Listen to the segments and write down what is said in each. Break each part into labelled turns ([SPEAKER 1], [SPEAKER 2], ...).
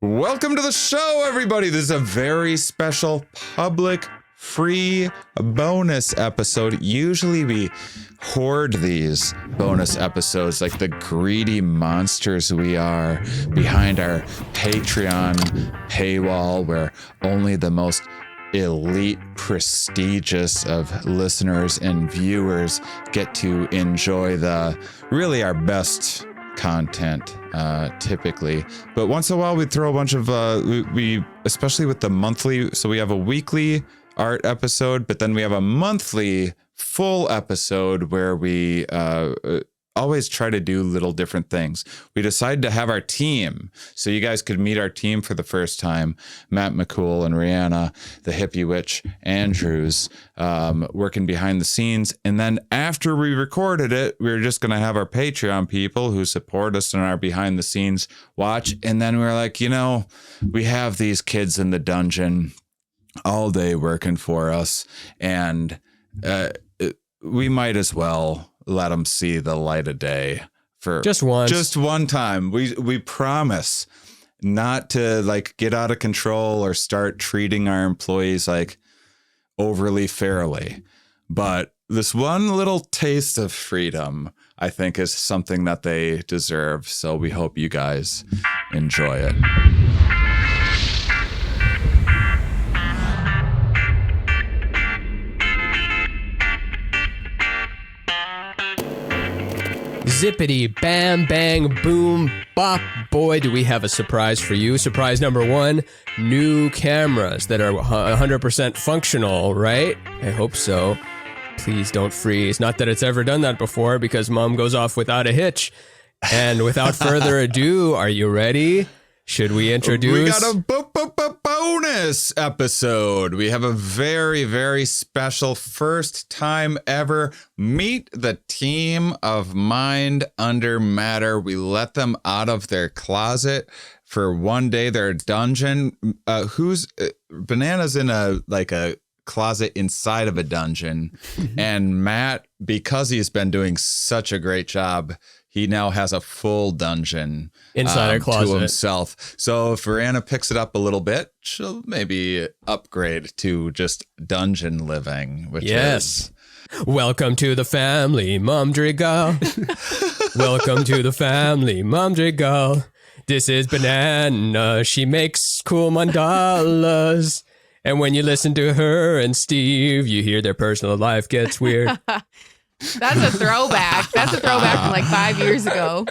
[SPEAKER 1] Welcome to the show, everybody. This is a very special public free bonus episode. Usually we hoard these bonus episodes like the greedy monsters we are behind our Patreon paywall, where only the most elite, prestigious of listeners and viewers get to enjoy really our best content typically. But once in a while we throw a bunch of we especially with the monthly, so we have a weekly art episode, but then we have a monthly full episode where we always try to do little different things. We decided to have our team, so you guys could meet our team for the first time. Matt, McCool, and Rhianna, the hippie witch Andrews, working behind the scenes. And then after we recorded it, we were just going to have our Patreon people who support us in our behind the scenes watch. And then we were like, we have these kids in the dungeon all day working for us, and we might as well let them see the light of day for just one time. We promise not to get out of control or start treating our employees overly fairly, but this one little taste of freedom, I think, is something that they deserve. So we hope you guys enjoy it.
[SPEAKER 2] Zippity, bam, bang, boom, bop. Boy, do we have a surprise for you. Surprise number one, new cameras that are 100% functional, right? I hope so. Please don't freeze. Not that it's ever done that before, because Mom goes off without a hitch. And without further ado, are you ready? Should we introduce?
[SPEAKER 1] We got a bonus episode. We have a very, very special first time ever. Meet the team of Mind Under Matter. We let them out of their closet for one day, their dungeon. Banana's in a closet inside of a dungeon. And Matt, because he's been doing such a great job, he now has a full dungeon
[SPEAKER 2] inside a closet
[SPEAKER 1] to himself. So if Rhianna picks it up a little bit, she'll maybe upgrade to just dungeon living, which is...
[SPEAKER 2] Welcome to the family, Momdrigal. Welcome to the family, Momdrigal. This is Banana. She makes cool mandalas. And when you listen to her and Steve, you hear their personal life gets weird.
[SPEAKER 3] That's a throwback. That's a throwback from 5 years ago.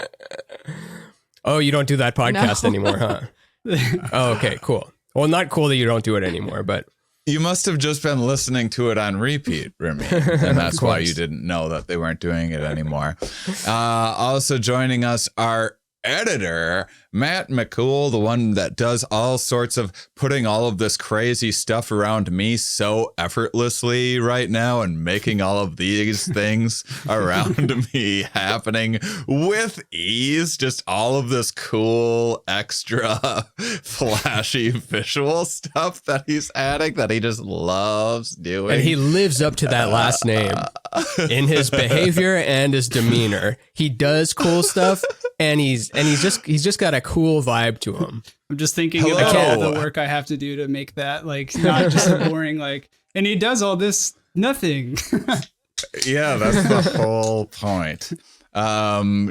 [SPEAKER 2] Oh, you don't do that podcast anymore, huh? Oh, okay, cool. Well, not cool that you don't do it anymore, but...
[SPEAKER 1] You must have just been listening to it on repeat, Ramin, and that's why you didn't know that they weren't doing it anymore. Also joining us are editor Matt McCool, the one that does all sorts of putting all of this crazy stuff around me so effortlessly right now and making all of these things around me happening with ease. Just all of this cool, extra, flashy visual stuff that he's adding that he just loves doing.
[SPEAKER 2] And he lives up to that last name in his behavior and his demeanor. He does cool stuff, and he's just got a cool vibe to him.
[SPEAKER 4] I'm just thinking about all the work I have to do to make that not just a boring and he does all this nothing.
[SPEAKER 1] Yeah, that's the whole point.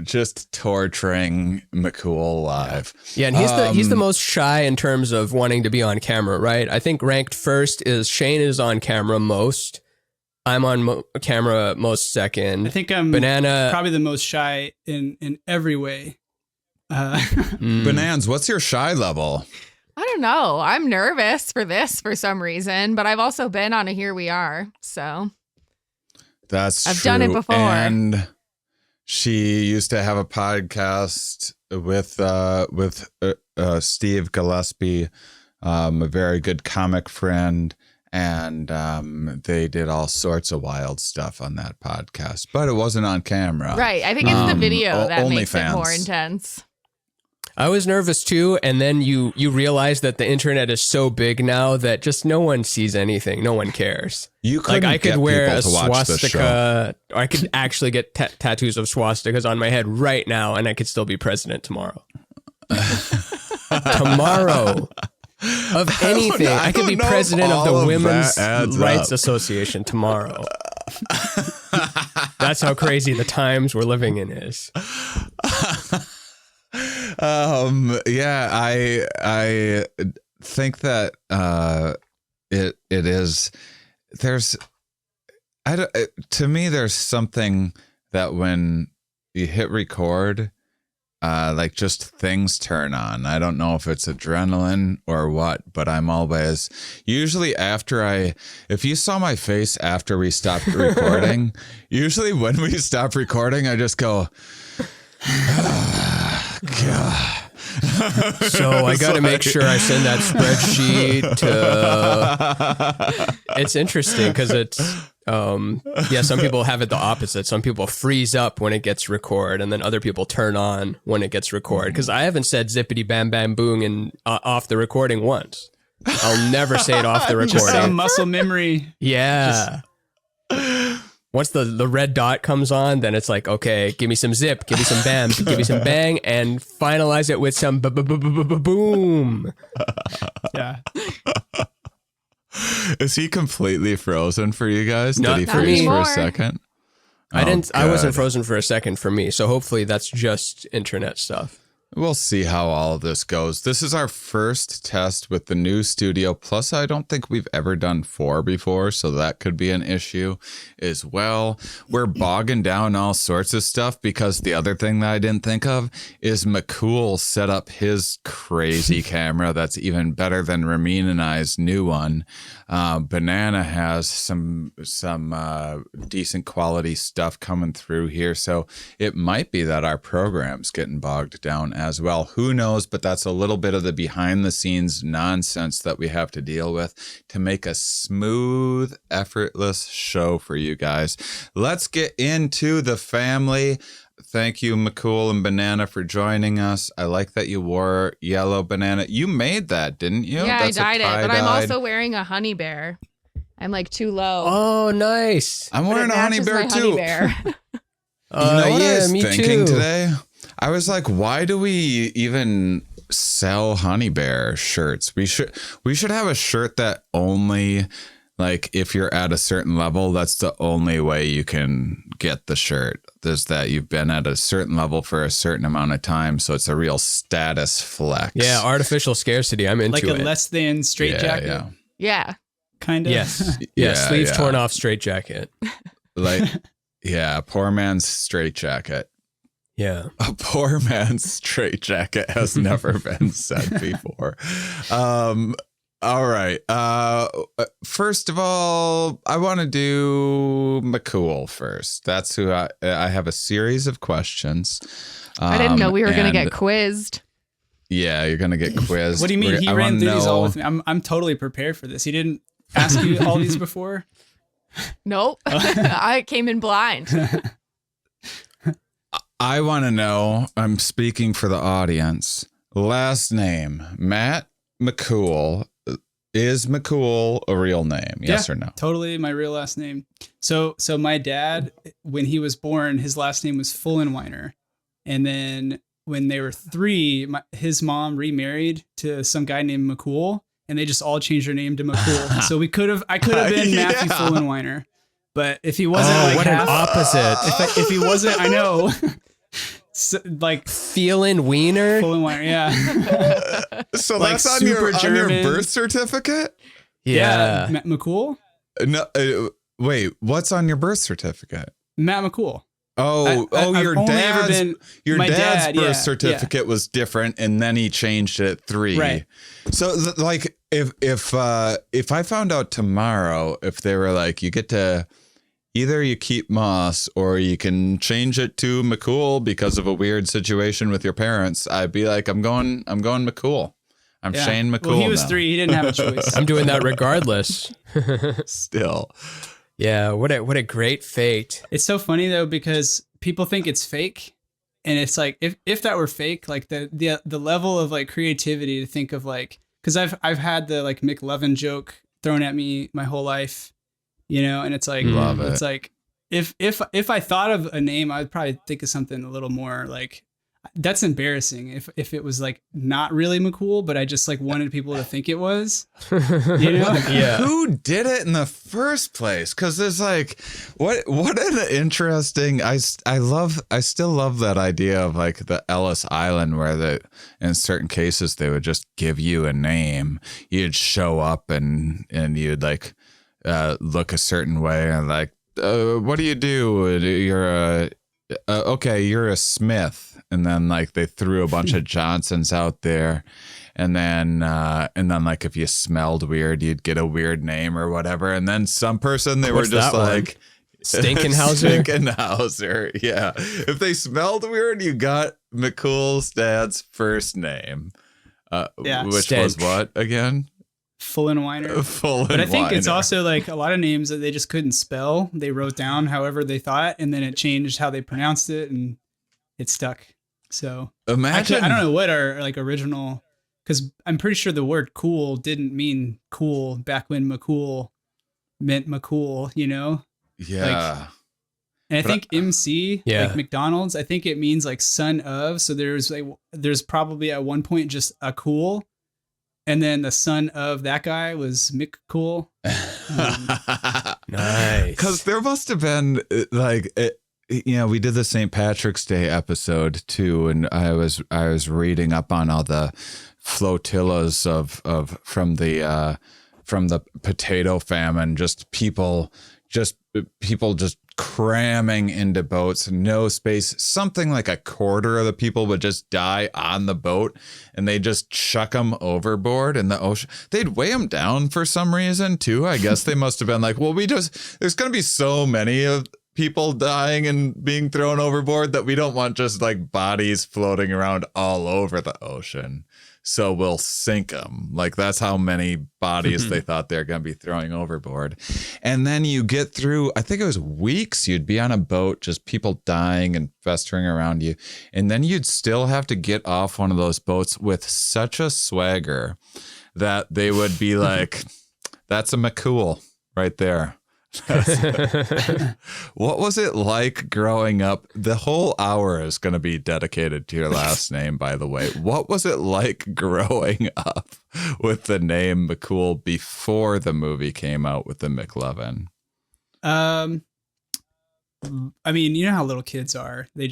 [SPEAKER 1] Just torturing McCool live.
[SPEAKER 2] Yeah, and he's the most shy in terms of wanting to be on camera, right? I think ranked first is Shane is on camera most. I'm on camera most second.
[SPEAKER 4] I think I'm
[SPEAKER 3] Banana
[SPEAKER 4] probably the most shy in every way.
[SPEAKER 1] Banans, what's your shy level?
[SPEAKER 3] I don't know. I'm nervous for this for some reason, but I've also been on a Here We Are, so I've done it before.
[SPEAKER 1] And she used to have a podcast with Steve Gillespie, a very good comic friend. And they did all sorts of wild stuff on that podcast, but it wasn't on camera.
[SPEAKER 3] Right. I think it's the video that makes it more
[SPEAKER 1] OnlyFans.
[SPEAKER 3] intense.
[SPEAKER 2] I was nervous too, and then you realize that the internet is so big now that just no one sees anything. No one cares.
[SPEAKER 1] You couldn't
[SPEAKER 2] I could
[SPEAKER 1] get
[SPEAKER 2] wear
[SPEAKER 1] people
[SPEAKER 2] a
[SPEAKER 1] to watch this show.
[SPEAKER 2] swastika. Or I could actually get tattoos of swastikas on my head right now, and I could still be president tomorrow. tomorrow. Of anything. I could be president of the Women's Rights Association tomorrow. That's how crazy the times we're living in is.
[SPEAKER 1] Yeah, I think that it is. To me, there's something that when you hit record, like just things turn on. I don't know if it's adrenaline or what, but I'm always usually if you saw my face after we stopped recording, usually when we stop recording, I just go, oh, God.
[SPEAKER 2] So I got to make sure I send that spreadsheet to. It's interesting because it's some people have it the opposite. Some people freeze up when it gets record, and then other people turn on when it gets record. Because I haven't said zippity bam bam boom and off the recording once. I'll never say it off the recording.
[SPEAKER 4] Just some muscle memory.
[SPEAKER 2] Yeah. Once the red dot comes on, then it's like, okay, give me some zip, give me some bam, give me some bang, and finalize it with some boom.
[SPEAKER 4] Yeah.
[SPEAKER 1] Is he completely frozen for you guys?
[SPEAKER 2] Not
[SPEAKER 1] Did he
[SPEAKER 2] for
[SPEAKER 1] freeze
[SPEAKER 2] me.
[SPEAKER 1] for a second?
[SPEAKER 2] I wasn't frozen for a second for me, so hopefully that's just internet stuff.
[SPEAKER 1] We'll see how all of this goes. This is our first test with the new studio. Plus, I don't think we've ever done 4 before, so that could be an issue as well. We're bogging down all sorts of stuff because the other thing that I didn't think of is McCool set up his crazy camera that's even better than Ramin and I's new one. Banana has some decent quality stuff coming through here, so it might be that our program's getting bogged down as well. Who knows? But that's a little bit of the behind the scenes nonsense that we have to deal with to make a smooth, effortless show for you guys. Let's get into the family. Thank you, McCool and Banana, for joining us. I like that you wore yellow, Banana. You made that, didn't you?
[SPEAKER 3] Yeah,
[SPEAKER 1] That's
[SPEAKER 3] I dyed it, but I'm also wearing a honey bear. I'm like too low.
[SPEAKER 2] Oh, nice.
[SPEAKER 1] I'm wearing a honey bear too.
[SPEAKER 3] Honey bear.
[SPEAKER 1] You know what I was
[SPEAKER 2] me
[SPEAKER 1] thinking
[SPEAKER 2] too.
[SPEAKER 1] today? I was like, why do we even sell honey bear shirts? We should have a shirt that only, like, if you're at a certain level, that's the only way you can get the shirt. There's that you've been at a certain level for a certain amount of time, so it's a real status flex.
[SPEAKER 2] Yeah, artificial scarcity. I'm into
[SPEAKER 4] like
[SPEAKER 2] it.
[SPEAKER 4] a less than straight jacket.
[SPEAKER 1] Yeah.
[SPEAKER 3] Yeah.
[SPEAKER 4] Kind of.
[SPEAKER 2] Yes.
[SPEAKER 1] Yeah,
[SPEAKER 2] Sleeves
[SPEAKER 1] yeah.
[SPEAKER 2] torn off, straight jacket.
[SPEAKER 1] Like, yeah, poor man's straight jacket.
[SPEAKER 2] Yeah.
[SPEAKER 1] A poor man's straight jacket has never been said before. All right. First of all, I want to do McCool first. That's who I have a series of questions.
[SPEAKER 3] I didn't know we were going to get quizzed.
[SPEAKER 1] Yeah, you're going to get quizzed.
[SPEAKER 4] What do you mean? He ran through these all with me. I'm totally prepared for this. He didn't ask you all these before?
[SPEAKER 3] Nope. I came in blind.
[SPEAKER 1] I want to know, I'm speaking for the audience. Last name, Matt McCool. Is McCool a real name? Yes or no?
[SPEAKER 4] Totally my real last name. So my dad, when he was born, his last name was Fullenweiner. And then when they were 3, his mom remarried to some guy named McCool, and they just all changed their name to McCool. So I could have been Matthew Fullenweiner. But if he wasn't
[SPEAKER 2] what
[SPEAKER 4] half,
[SPEAKER 2] an opposite.
[SPEAKER 4] if he wasn't, I know. So, like
[SPEAKER 2] Feeling wiener?
[SPEAKER 4] Fullenweiner, yeah.
[SPEAKER 1] So
[SPEAKER 4] Like
[SPEAKER 1] that's on your
[SPEAKER 4] German.
[SPEAKER 1] birth certificate?
[SPEAKER 2] Yeah.
[SPEAKER 4] Matt McCool?
[SPEAKER 1] No, wait, what's on your birth certificate?
[SPEAKER 4] Matt McCool.
[SPEAKER 1] Oh,
[SPEAKER 4] I've
[SPEAKER 1] your
[SPEAKER 4] only ever
[SPEAKER 1] dad's
[SPEAKER 4] been- my
[SPEAKER 1] dad's
[SPEAKER 4] dad,
[SPEAKER 1] birth
[SPEAKER 4] yeah,
[SPEAKER 1] certificate was different, and then he changed it at 3.
[SPEAKER 4] Right.
[SPEAKER 1] So, like, if I found out tomorrow, if they were like, you get to either you keep Mauss or you can change it to McCool because of a weird situation with your parents, I'd be like, I'm going McCool. I'm
[SPEAKER 4] Yeah.
[SPEAKER 1] Shane McCool.
[SPEAKER 4] Well, he was
[SPEAKER 1] now.
[SPEAKER 4] 3. He didn't have a choice.
[SPEAKER 2] I'm doing that regardless.
[SPEAKER 1] Still.
[SPEAKER 2] Yeah, what a great fate.
[SPEAKER 4] It's so funny though, because people think it's fake. And it's like, if that were fake, like the level of like creativity to think of like, cause I've had the like McLovin joke thrown at me my whole life, you know, and it's like,
[SPEAKER 1] Love it.
[SPEAKER 4] it's like, if I thought of a name, I would probably think of something a little more like, that's embarrassing if it was like not really McCool, but I just like wanted people to think it was, you know?
[SPEAKER 2] Yeah.
[SPEAKER 1] Who did it in the first place? Because there's like, what an interesting. I still love that idea of like the Ellis Island, where in certain cases they would just give you a name. You'd show up and you'd like look a certain way and like, what do you do? You're you're a Smith. And then like they threw a bunch of Johnsons out there. And then like if you smelled weird, you'd get a weird name or whatever. And then some person, they were just like
[SPEAKER 2] Stinkenhauser.
[SPEAKER 1] Stinkenhauser. Yeah. If they smelled weird, you got McCool's dad's first name. Which
[SPEAKER 2] Stench.
[SPEAKER 1] was what again?
[SPEAKER 4] Fullenweiner. But I think it's also like a lot of names that they just couldn't spell. They wrote down however they thought, and then it changed how they pronounced it, and it stuck. So
[SPEAKER 1] imagine.
[SPEAKER 4] Actually, I don't know what our like original, because I'm pretty sure the word cool didn't mean cool back when McCool meant McCool, you know?
[SPEAKER 1] Yeah.
[SPEAKER 4] And I think MC, like McDonald's, I think it means like son of. So there's probably at one point just a cool. And then the son of that guy was McCool.
[SPEAKER 2] Nice.
[SPEAKER 1] Because there must have been like, we did the St. Patrick's Day episode too, and I was reading up on all the flotillas from the potato famine, just people cramming into boats, no space. Something like a quarter of the people would just die on the boat, and they just chuck them overboard in the ocean. They'd weigh them down for some reason too. I guess they must have been like, well, there's going to be so many of people dying and being thrown overboard that we don't want just like bodies floating around all over the ocean. So we'll sink them. Like that's how many bodies they thought they're going to be throwing overboard. And then you get through, I think it was weeks, you'd be on a boat, just people dying and festering around you. And then you'd still have to get off one of those boats with such a swagger that they would be like, that's a McCool right there. What was it like growing up? The whole hour is going to be dedicated to your last name, by the way. What was it like growing up with the name McCool before the movie came out with the McLovin?
[SPEAKER 4] I mean, you know how little kids are. They'll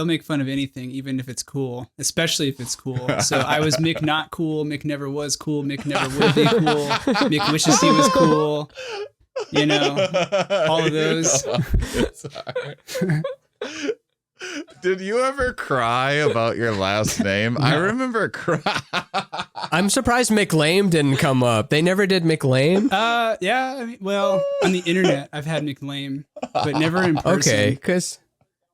[SPEAKER 4] make fun of anything, even if it's cool, especially if it's cool. So I was Mick not cool, Mick never was cool, Mick never will be cool, Mick wishes he was cool. You know, all of those.
[SPEAKER 1] Did you ever cry about your last name? No. I remember crying.
[SPEAKER 2] I'm surprised McLame didn't come up. They never did McLame.
[SPEAKER 4] Yeah. I mean, well, on the internet, I've had McLame, but never in person.
[SPEAKER 2] Okay,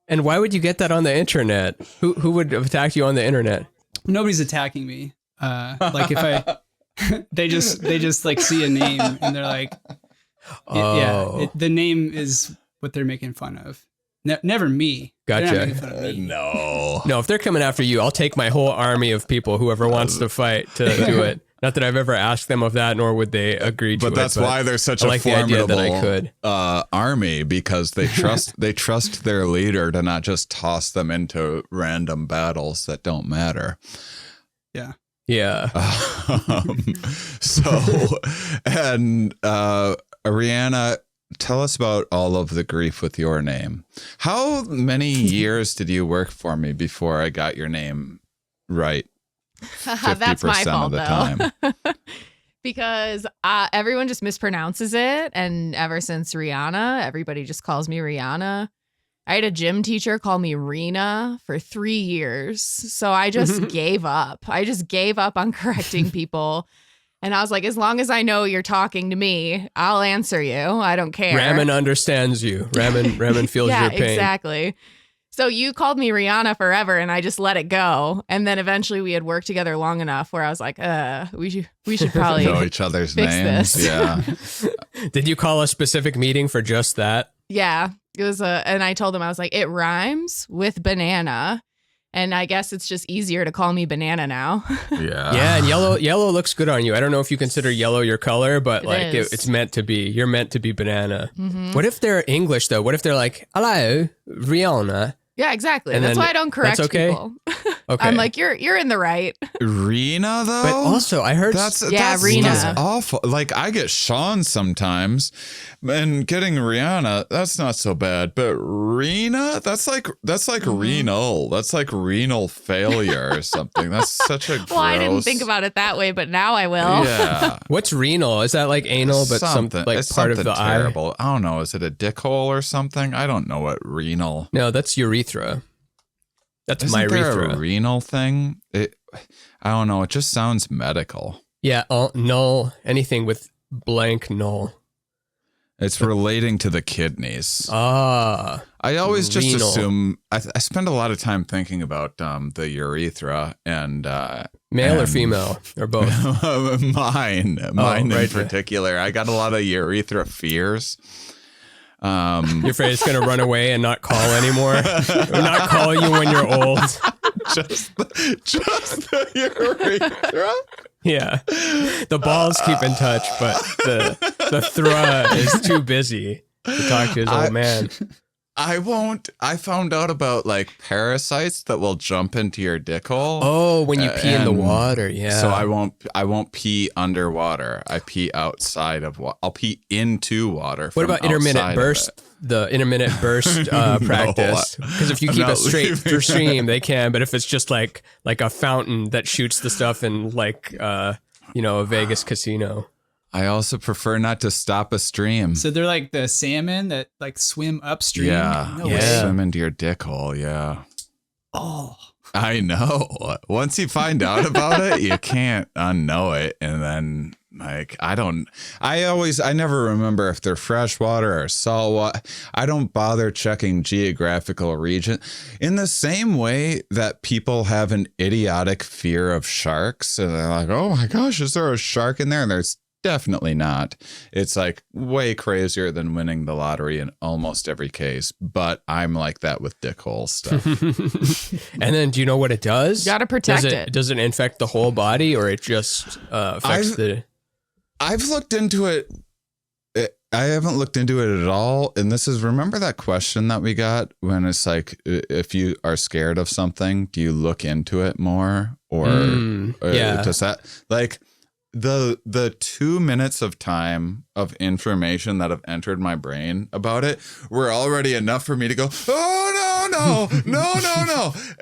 [SPEAKER 2] and why would you get that on the internet? Who would attack you on the internet?
[SPEAKER 4] Nobody's attacking me. Like if they just like see a name and they're like, the name is what they're making fun of. Never me.
[SPEAKER 2] Gotcha.
[SPEAKER 1] No.
[SPEAKER 2] If they're coming after you, I'll take my whole army of people, whoever wants to fight, to do it. Not that I've ever asked them of that, nor would they agree to it.
[SPEAKER 1] But that's why they're such a formidable army, because they trust their leader to not just toss them into random battles that don't matter.
[SPEAKER 4] Yeah.
[SPEAKER 2] Yeah.
[SPEAKER 1] Rhianna, tell us about all of the grief with your name. How many years did you work for me before I got your name right? 50%
[SPEAKER 3] That's my fault,
[SPEAKER 1] of the time.
[SPEAKER 3] Because everyone just mispronounces it. And ever since Rhianna, everybody just calls me Rhianna. I had a gym teacher call me Rena for 3 years. So I just gave up. I just gave up on correcting people. And I was like, as long as I know you're talking to me, I'll answer you. I don't care.
[SPEAKER 2] Ramin understands you. Ramin feels your pain.
[SPEAKER 3] Exactly. So you called me Rhianna forever, and I just let it go. And then eventually we had worked together long enough where I was like, we should probably
[SPEAKER 1] know each other's
[SPEAKER 3] fix
[SPEAKER 1] names.
[SPEAKER 3] This.
[SPEAKER 1] Yeah.
[SPEAKER 2] Did you call a specific meeting for just that?
[SPEAKER 3] Yeah. It was and I told him, I was like, it rhymes with banana. And I guess it's just easier to call me Banana now.
[SPEAKER 1] Yeah.
[SPEAKER 2] Yeah, and yellow looks good on you. I don't know if you consider yellow your color, but it's meant to be. You're meant to be banana. Mm-hmm. What if they're English though? What if they're like, hello, Rhianna?
[SPEAKER 3] Yeah, exactly.
[SPEAKER 2] And
[SPEAKER 3] That's
[SPEAKER 2] then
[SPEAKER 3] why I don't correct
[SPEAKER 2] that's okay?
[SPEAKER 3] people.
[SPEAKER 2] Okay.
[SPEAKER 3] I'm like, you're in the right.
[SPEAKER 1] Rena, though?
[SPEAKER 2] But also, I heard
[SPEAKER 3] Yeah, Rena.
[SPEAKER 1] That's awful. Like, I get Sean sometimes, and getting Rhianna, that's not so bad. But Rena, that's like renal. That's like renal failure or something. That's such a gross.
[SPEAKER 3] Well, I didn't think about it that way, but now I will.
[SPEAKER 1] Yeah.
[SPEAKER 2] what's renal? Is that like anal, but
[SPEAKER 1] something,
[SPEAKER 2] like
[SPEAKER 1] it's
[SPEAKER 2] part of
[SPEAKER 1] something
[SPEAKER 2] the
[SPEAKER 1] terrible. I don't know. Is it a dick hole or something? I don't know what renal.
[SPEAKER 2] No, that's urethra. That's
[SPEAKER 1] Isn't
[SPEAKER 2] my
[SPEAKER 1] there
[SPEAKER 2] urethra.
[SPEAKER 1] a renal thing? I don't know. It just sounds medical.
[SPEAKER 2] Yeah, null. Anything with blank null.
[SPEAKER 1] It's relating to the kidneys.
[SPEAKER 2] Ah,
[SPEAKER 1] I always just
[SPEAKER 2] renal.
[SPEAKER 1] assume. I spend a lot of time thinking about the urethra and
[SPEAKER 2] male or female or both.
[SPEAKER 1] mine
[SPEAKER 2] right.
[SPEAKER 1] in particular. I got a lot of urethra fears.
[SPEAKER 2] You're afraid it's gonna run away and not call anymore, or not call you when you're old.
[SPEAKER 1] just the urethra.
[SPEAKER 2] Yeah, the balls keep in touch, but the thruh is too busy to talk to his old man.
[SPEAKER 1] I found out about like parasites that will jump into your dick hole.
[SPEAKER 2] Oh, when you pee in the
[SPEAKER 1] and
[SPEAKER 2] water, yeah.
[SPEAKER 1] So I won't pee underwater. I pee outside of water. I'll pee into water.
[SPEAKER 2] What about intermittent burst? The intermittent burst practice, because if you keep a straight stream, they can. But if it's just like a fountain that shoots the stuff in like a Vegas casino.
[SPEAKER 1] I also prefer not to stop a stream.
[SPEAKER 4] So they're like the salmon that like swim upstream.
[SPEAKER 1] Yeah,
[SPEAKER 4] No
[SPEAKER 1] you
[SPEAKER 4] way.
[SPEAKER 1] swim into your dick hole. Yeah.
[SPEAKER 4] Oh,
[SPEAKER 1] I know. Once you find out about it, you can't unknow it. And then like, I never remember if they're freshwater or saltwater. I don't bother checking geographical region in the same way that people have an idiotic fear of sharks. And they're like, oh my gosh, is there a shark in there? And there's definitely not. It's like way crazier than winning the lottery in almost every case. But I'm like that with dick hole stuff.
[SPEAKER 2] And then, do you know what it does?
[SPEAKER 3] You gotta protect it.
[SPEAKER 2] Does it infect the whole body, or it just affects the?
[SPEAKER 1] I've looked into it. I haven't looked into it at all. And this is, remember that question that we got when it's like, if you are scared of something, do you look into it more? Or
[SPEAKER 2] yeah.
[SPEAKER 1] Does that, like, the 2 minutes of time of information that have entered my brain about it were already enough for me to go, oh no.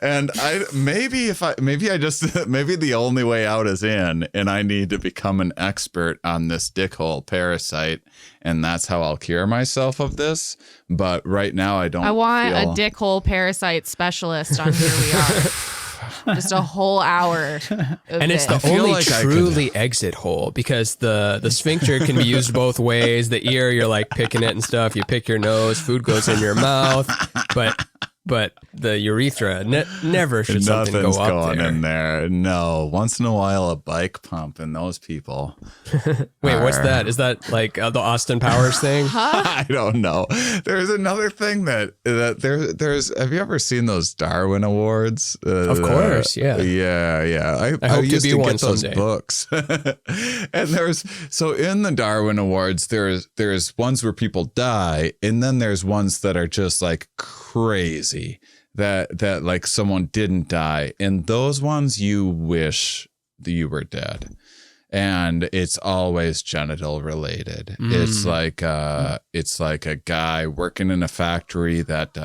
[SPEAKER 1] And maybe the only way out is in, and I need to become an expert on this dickhole parasite, and that's how I'll cure myself of this. But right now I don't.
[SPEAKER 3] I want
[SPEAKER 1] feel...
[SPEAKER 3] a dickhole parasite specialist on Here We Are. Just a whole hour.
[SPEAKER 2] And it's the only truly exit hole, because the sphincter can be used both ways. The ear, you're like picking it and stuff. You pick your nose, food goes in your mouth. But the urethra, never should something go
[SPEAKER 1] Nothing's
[SPEAKER 2] up
[SPEAKER 1] going
[SPEAKER 2] there.
[SPEAKER 1] in there. No. Once in a while, a bike pump, and those people.
[SPEAKER 2] Wait, what's that? Is that like the Austin Powers thing?
[SPEAKER 1] I don't know. There's another thing that there's. Have you ever seen those Darwin Awards?
[SPEAKER 2] Of course, yeah.
[SPEAKER 1] Yeah.
[SPEAKER 2] I hope to
[SPEAKER 1] used
[SPEAKER 2] be
[SPEAKER 1] to
[SPEAKER 2] one
[SPEAKER 1] get those
[SPEAKER 2] someday.
[SPEAKER 1] books. And so in the Darwin Awards, there's ones where people die, and then there's ones that are just like crazy. That like someone didn't die, and those ones you wish that you were dead, and it's always genital related. It's like a guy working in a factory that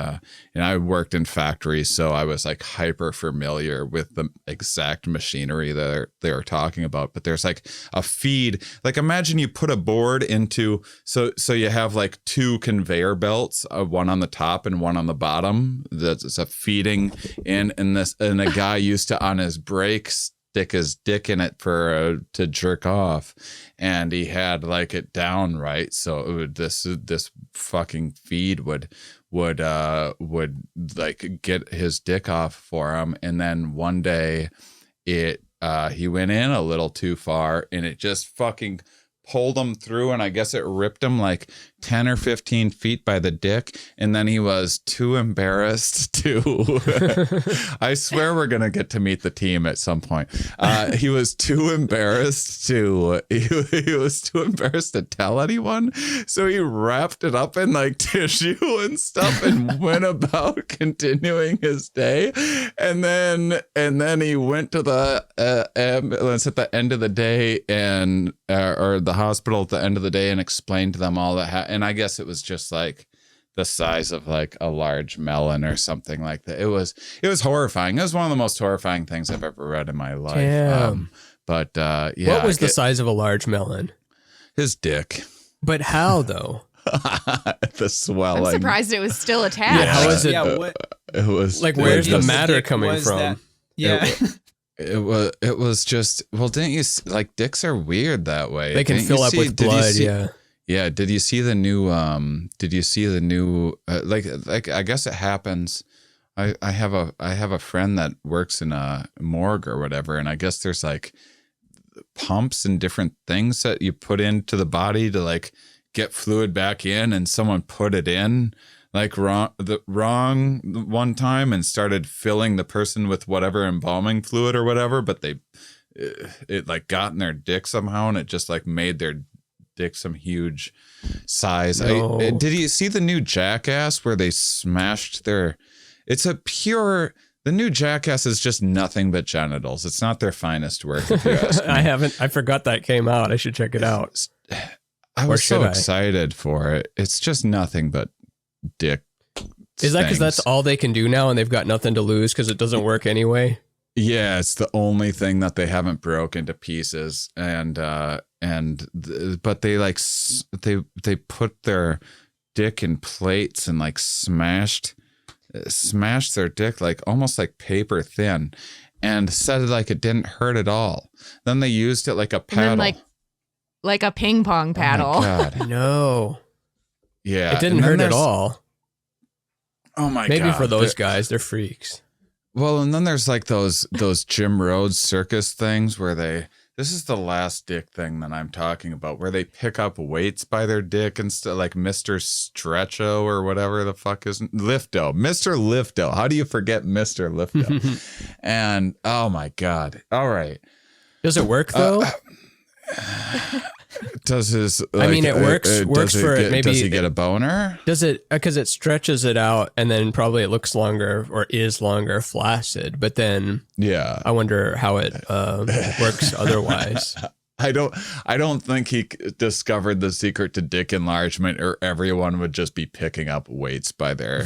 [SPEAKER 1] and I worked in factories, so I was like hyper familiar with the exact machinery that they were talking about. But there's like a feed, like imagine you put a board into, so you have like two conveyor belts, one on the top and one on the bottom. That's a feeding in, and a guy used to on his brakes stick his dick in it to jerk off, and he had like it down right, so it would, this fucking feed would like get his dick off for him. And then one day he went in a little too far, and it just fucking pulled him through, and I guess it ripped him like 10 or 15 feet by the dick, and then he was too embarrassed to I swear we're gonna get to meet the team at some point. He was too embarrassed to he was too embarrassed to tell anyone, so he wrapped it up in like tissue and stuff and went about continuing his day. And then he went to the ambulance at the end of the day and or the hospital at the end of the day and explained to them all that. And I guess it was just like the size of like a large melon or something like that. It was horrifying. It was one of the most horrifying things I've ever read in my life.
[SPEAKER 2] Damn.
[SPEAKER 1] But yeah.
[SPEAKER 2] What was the size of a large melon?
[SPEAKER 1] His dick.
[SPEAKER 2] But how though?
[SPEAKER 1] The swelling.
[SPEAKER 3] I'm surprised it was still attached.
[SPEAKER 1] Yeah.
[SPEAKER 2] How is it?
[SPEAKER 4] Yeah, what
[SPEAKER 1] It was
[SPEAKER 2] Like, where's the
[SPEAKER 4] was
[SPEAKER 2] matter
[SPEAKER 4] dick
[SPEAKER 2] coming
[SPEAKER 4] was
[SPEAKER 2] from?
[SPEAKER 4] that- Yeah.
[SPEAKER 1] It was just, well, didn't you like dicks are weird that way?
[SPEAKER 2] They can
[SPEAKER 1] Didn't
[SPEAKER 2] fill
[SPEAKER 1] you
[SPEAKER 2] up
[SPEAKER 1] see-
[SPEAKER 2] with
[SPEAKER 1] did you
[SPEAKER 2] blood.
[SPEAKER 1] see-
[SPEAKER 2] Yeah.
[SPEAKER 1] Yeah. Did you see the new? Like I guess it happens. I have a friend that works in a morgue or whatever, and I guess there's like pumps and different things that you put into the body to like get fluid back in, and someone put it in like wrong one time and started filling the person with whatever embalming fluid or whatever, but it like got in their dick somehow, and it just like made their dick some huge size.
[SPEAKER 2] No.
[SPEAKER 1] Did you see the new Jackass where they smashed their? It's the new Jackass is just nothing but genitals. It's not their finest work, if you ask me.
[SPEAKER 2] I forgot that came out. I should check it out.
[SPEAKER 1] I
[SPEAKER 2] Or
[SPEAKER 1] was so
[SPEAKER 2] should I?
[SPEAKER 1] excited for it. It's just nothing but dick.
[SPEAKER 2] Is that because that's
[SPEAKER 1] things.
[SPEAKER 2] all they can do now and they've got nothing to lose because it doesn't work anyway?
[SPEAKER 1] Yeah, it's the only thing that they haven't broke into pieces, but they like they put their dick in plates and like smashed their dick like almost like paper thin, and said like it didn't hurt at all. Then they used it like a paddle,
[SPEAKER 3] And then like a ping pong paddle.
[SPEAKER 1] Oh my God.
[SPEAKER 2] No.
[SPEAKER 1] Yeah,
[SPEAKER 2] It didn't
[SPEAKER 1] and then
[SPEAKER 2] hurt at
[SPEAKER 1] there's-
[SPEAKER 2] all.
[SPEAKER 1] Oh my God!
[SPEAKER 2] Maybe for those guys, they're freaks.
[SPEAKER 1] Well, and then there's like those Jim Rhodes circus things where this is the last dick thing that I'm talking about, where they pick up weights by their dick and stuff, like Mr. Stretcho or whatever the fuck is Lifto, Mr. Lifto. How do you forget Mr. Lifto? And oh my God! All right,
[SPEAKER 2] Does it work though?
[SPEAKER 1] does his?
[SPEAKER 2] I mean, it works for it. Maybe
[SPEAKER 1] does he get a boner?
[SPEAKER 2] Does it? Because it stretches it out, and then probably it looks longer or is longer, flaccid. But then,
[SPEAKER 1] Yeah,
[SPEAKER 2] I wonder how it works otherwise.
[SPEAKER 1] I don't think he discovered the secret to dick enlargement, or everyone would just be picking up weights by their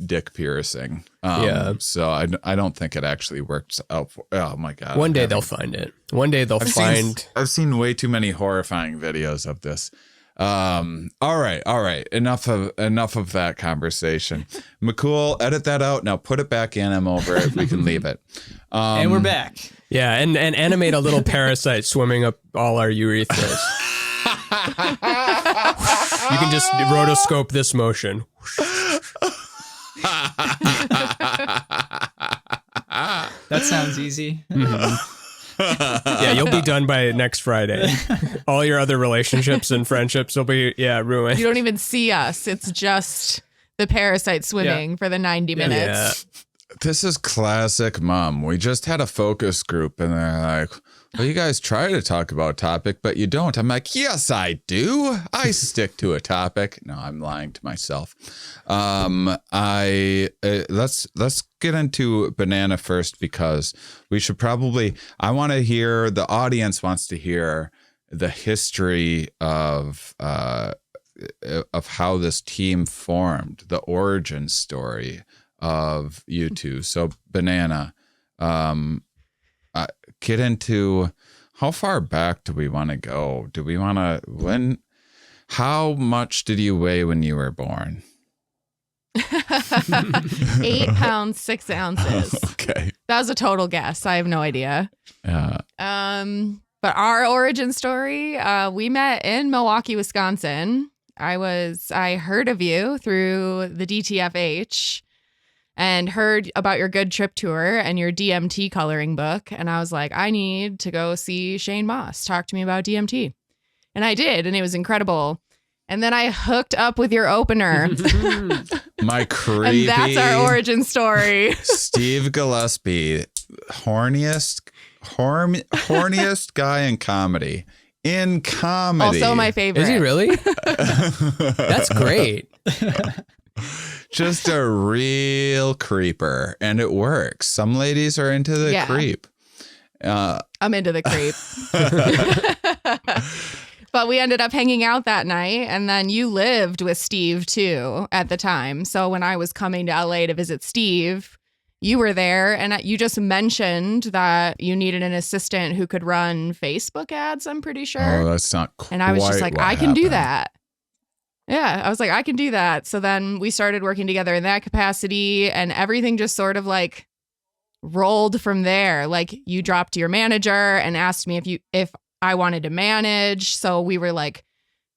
[SPEAKER 1] dick piercing.
[SPEAKER 2] Yeah.
[SPEAKER 1] So I don't think it actually works out. Oh my God.
[SPEAKER 2] One day they'll find it. One day they'll find.
[SPEAKER 1] I've seen way too many horrifying videos of this. All right. Enough of that conversation. McCool, edit that out. Now put it back in. I'm over it. We can leave it.
[SPEAKER 4] And we're back.
[SPEAKER 2] Yeah, and animate a little parasite swimming up all our urethras. You can just rotoscope this motion.
[SPEAKER 4] That sounds easy.
[SPEAKER 2] Yeah, you'll be done by next Friday. All your other relationships and friendships will be, ruined.
[SPEAKER 3] You don't even see us. It's just the parasite swimming for the 90 minutes.
[SPEAKER 1] This is classic mom. We just had a focus group and they're like, well, you guys try to talk about a topic, but you don't. I'm like, yes, I do. I stick to a topic. No, I'm lying to myself. Let's get into banana first, because we should probably, the audience wants to hear the history of how this team formed, the origin story of you two. So banana, get into how far back do we want to go? How much did you weigh when you were born?
[SPEAKER 3] 8 pounds, 6 ounces.
[SPEAKER 1] Okay.
[SPEAKER 3] That was a total guess. I have no idea.
[SPEAKER 1] Yeah.
[SPEAKER 3] But our origin story, we met in Milwaukee, Wisconsin. I heard of you through the DTFH and heard about your Good Trip tour and your DMT coloring book. And I was like, I need to go see Shane Mauss. Talk to me about DMT. And I did. And it was incredible. And then I hooked up with your opener.
[SPEAKER 1] My creepy.
[SPEAKER 3] And that's our origin story.
[SPEAKER 1] Steve Gillespie, horniest guy in comedy.
[SPEAKER 3] Also my favorite.
[SPEAKER 2] Is he really? That's great.
[SPEAKER 1] Just a real creeper, and it works. Some ladies are into the creep.
[SPEAKER 3] I'm into the creep. But we ended up hanging out that night, and then you lived with Steve too at the time. So when I was coming to LA to visit Steve, you were there, and you just mentioned that you needed an assistant who could run Facebook ads, I'm pretty sure.
[SPEAKER 1] Oh, that's not quite.
[SPEAKER 3] And I was just like, I can
[SPEAKER 1] happened.
[SPEAKER 3] do that. Yeah, I was like, I can do that. So then we started working together in that capacity, and everything just sort of like rolled from there. Like you dropped your manager and asked me if I wanted to manage. So we were like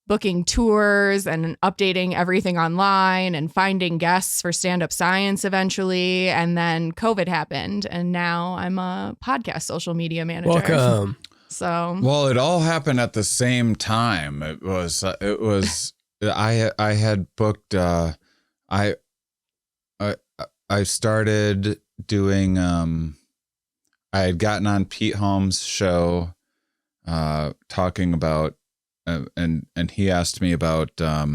[SPEAKER 3] booking tours and updating everything online and finding guests for Stand Up Science eventually. And then COVID happened, and now I'm a podcast social media manager.
[SPEAKER 2] Welcome.
[SPEAKER 3] So
[SPEAKER 1] well, it all happened at the same time. It was I had booked I started doing I had gotten on Pete Holmes' show talking about and he asked me about I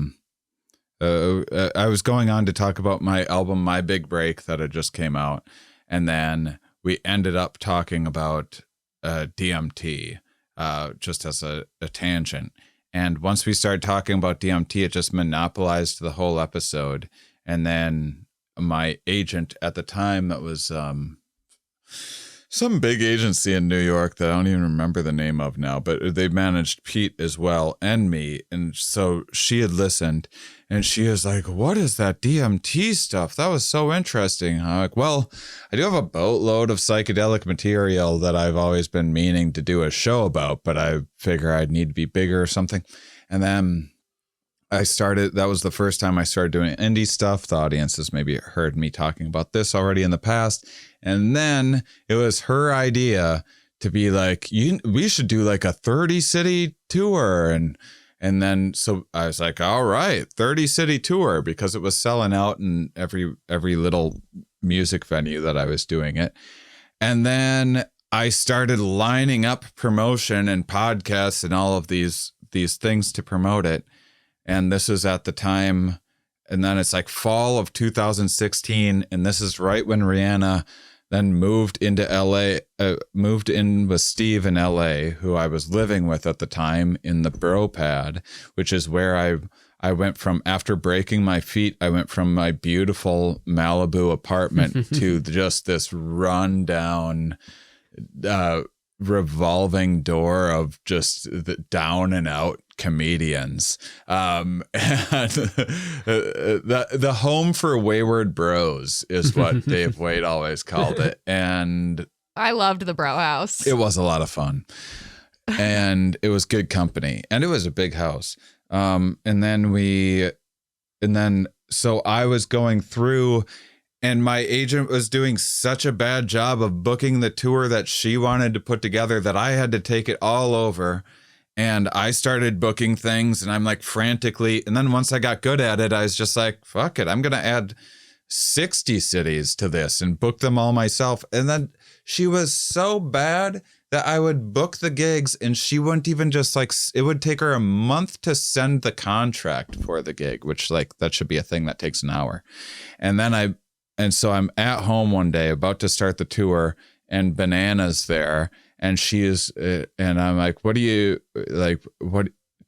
[SPEAKER 1] was going on to talk about my album My Big Break that had just came out, and then we ended up talking about DMT just as a tangent. And once we started talking about DMT, it just monopolized the whole episode. And then my agent at the time, that was some big agency in New York that I don't even remember the name of now, but they managed Pete as well and me. And so she had listened, and she was like, what is that DMT stuff? That was so interesting. I'm like, well, I do have a boatload of psychedelic material that I've always been meaning to do a show about, but I figure I'd need to be bigger or something. And then that was the first time I started doing indie stuff. The audience has maybe heard me talking about this already in the past. And then it was her idea to be like, we should do like a 30-city tour. And then, so I was like, all right, 30-city tour, because it was selling out in every little music venue that I was doing it. And then I started lining up promotion and podcasts and all of these things to promote it. And this is at the time, and then it's like fall of 2016, and this is right when Rhianna then moved into LA, moved in with Steve in LA, who I was living with at the time in the Bro Pad, which is where I went from, after breaking my feet, I went from my beautiful Malibu apartment to just this rundown, revolving door of just the down and out comedians. And the home for wayward bros is what Dave Wade always called it. And
[SPEAKER 3] I loved the Bro House.
[SPEAKER 1] It was a lot of fun. And it was good company. And it was a big house. So I was going through, and my agent was doing such a bad job of booking the tour that she wanted to put together that I had to take it all over. And I started booking things, and I'm like frantically. And then once I got good at it, I was just like, fuck it, I'm going to add 60 cities to this and book them all myself. And then she was so bad that I would book the gigs, and she wouldn't even just like, it would take her a month to send the contract for the gig, which like that should be a thing that takes an hour. And so I'm at home one day about to start the tour, and Banana's there, and she is, and I'm like, what do you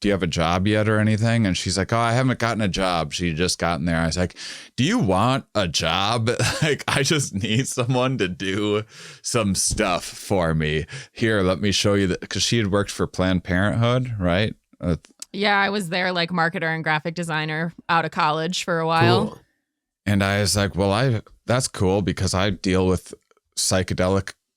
[SPEAKER 1] have a job yet or anything? And she's like, oh, I haven't gotten a job. She just gotten there. I was like, do you want a job? Like, I just need someone to do some stuff for me. Here, let me show you that. Because she had worked for Planned Parenthood, right?
[SPEAKER 3] Yeah, I was there like marketer and graphic designer out of college for a while.
[SPEAKER 2] Cool.
[SPEAKER 1] And I was like, well, that's cool, because I deal with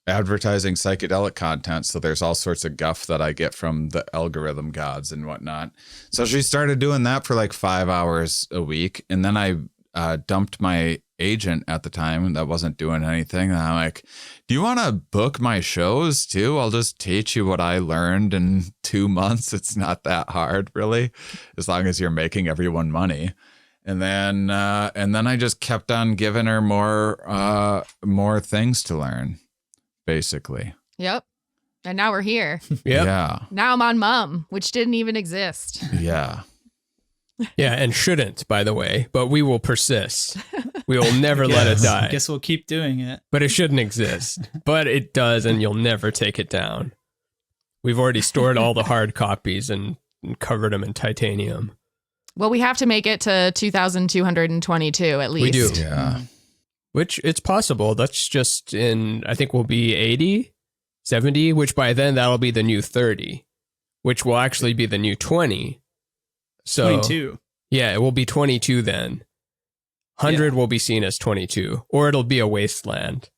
[SPEAKER 1] advertising psychedelic content. So there's all sorts of guff that I get from the algorithm gods and whatnot. So she started doing that for like 5 hours a week. And then I dumped my agent at the time that wasn't doing anything. And I'm like, do you want to book my shows too? I'll just teach you what I learned in 2 months. It's not that hard, really, as long as you're making everyone money. And then I just kept on giving her more things to learn, basically.
[SPEAKER 3] Yep. And now we're here.
[SPEAKER 1] Yeah.
[SPEAKER 3] Now I'm on Mum, which didn't even exist.
[SPEAKER 1] Yeah.
[SPEAKER 2] Yeah, and shouldn't, by the way, but we will persist. We will never let it die.
[SPEAKER 4] I guess we'll keep doing it.
[SPEAKER 2] But it shouldn't exist. But it does, and you'll never take it down. We've already stored all the hard copies and covered them in titanium.
[SPEAKER 3] Well, we have to make it to 2,222 at least.
[SPEAKER 2] We do.
[SPEAKER 1] Yeah.
[SPEAKER 2] Which it's possible. That's just in, I think we'll be 80, 70, which by then that'll be the new 30, which will actually be the new 20. So
[SPEAKER 4] 22.
[SPEAKER 2] Yeah, it will be 22 then. 100 will be seen as 22, or it'll be a wasteland,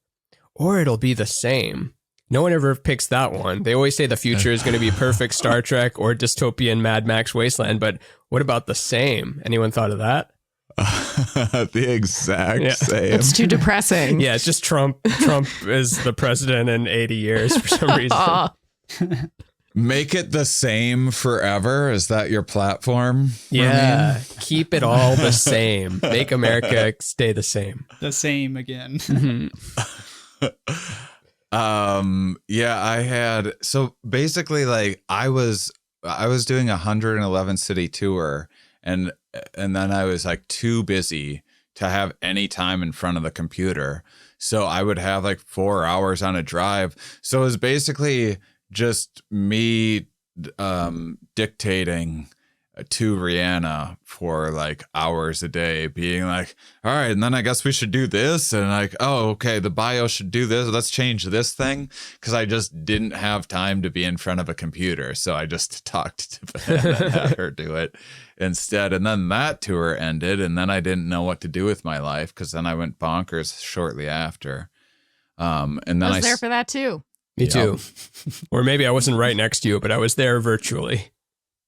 [SPEAKER 2] or it'll be the same. No one ever picks that one. They always say the future is going to be perfect Star Trek or dystopian Mad Max wasteland, but what about the same? Anyone thought of that?
[SPEAKER 1] The exact same.
[SPEAKER 3] It's too depressing.
[SPEAKER 2] Yeah, it's just Trump. Trump is the president in 80 years for some reason.
[SPEAKER 1] Make it the same forever. Is that your platform?
[SPEAKER 2] Yeah, keep it all the same. Make America stay the same.
[SPEAKER 4] The same again.
[SPEAKER 1] Yeah, I had, so basically like I was doing a 111 city tour, and then I was like too busy to have any time in front of the computer. So I would have like 4 hours on a drive. So it was basically just me dictating to Rhianna for like hours a day, being like, all right, and then I guess we should do this, and like, oh, okay, the bio should do this, let's change this thing, because I just didn't have time to be in front of a computer, so I just talked to Banana and had her do it instead. And then that tour ended, and then I didn't know what to do with my life, because then I went bonkers shortly after. And then
[SPEAKER 3] I was there for that too.
[SPEAKER 2] Me too. Or maybe I wasn't right next to you, but I was there virtually.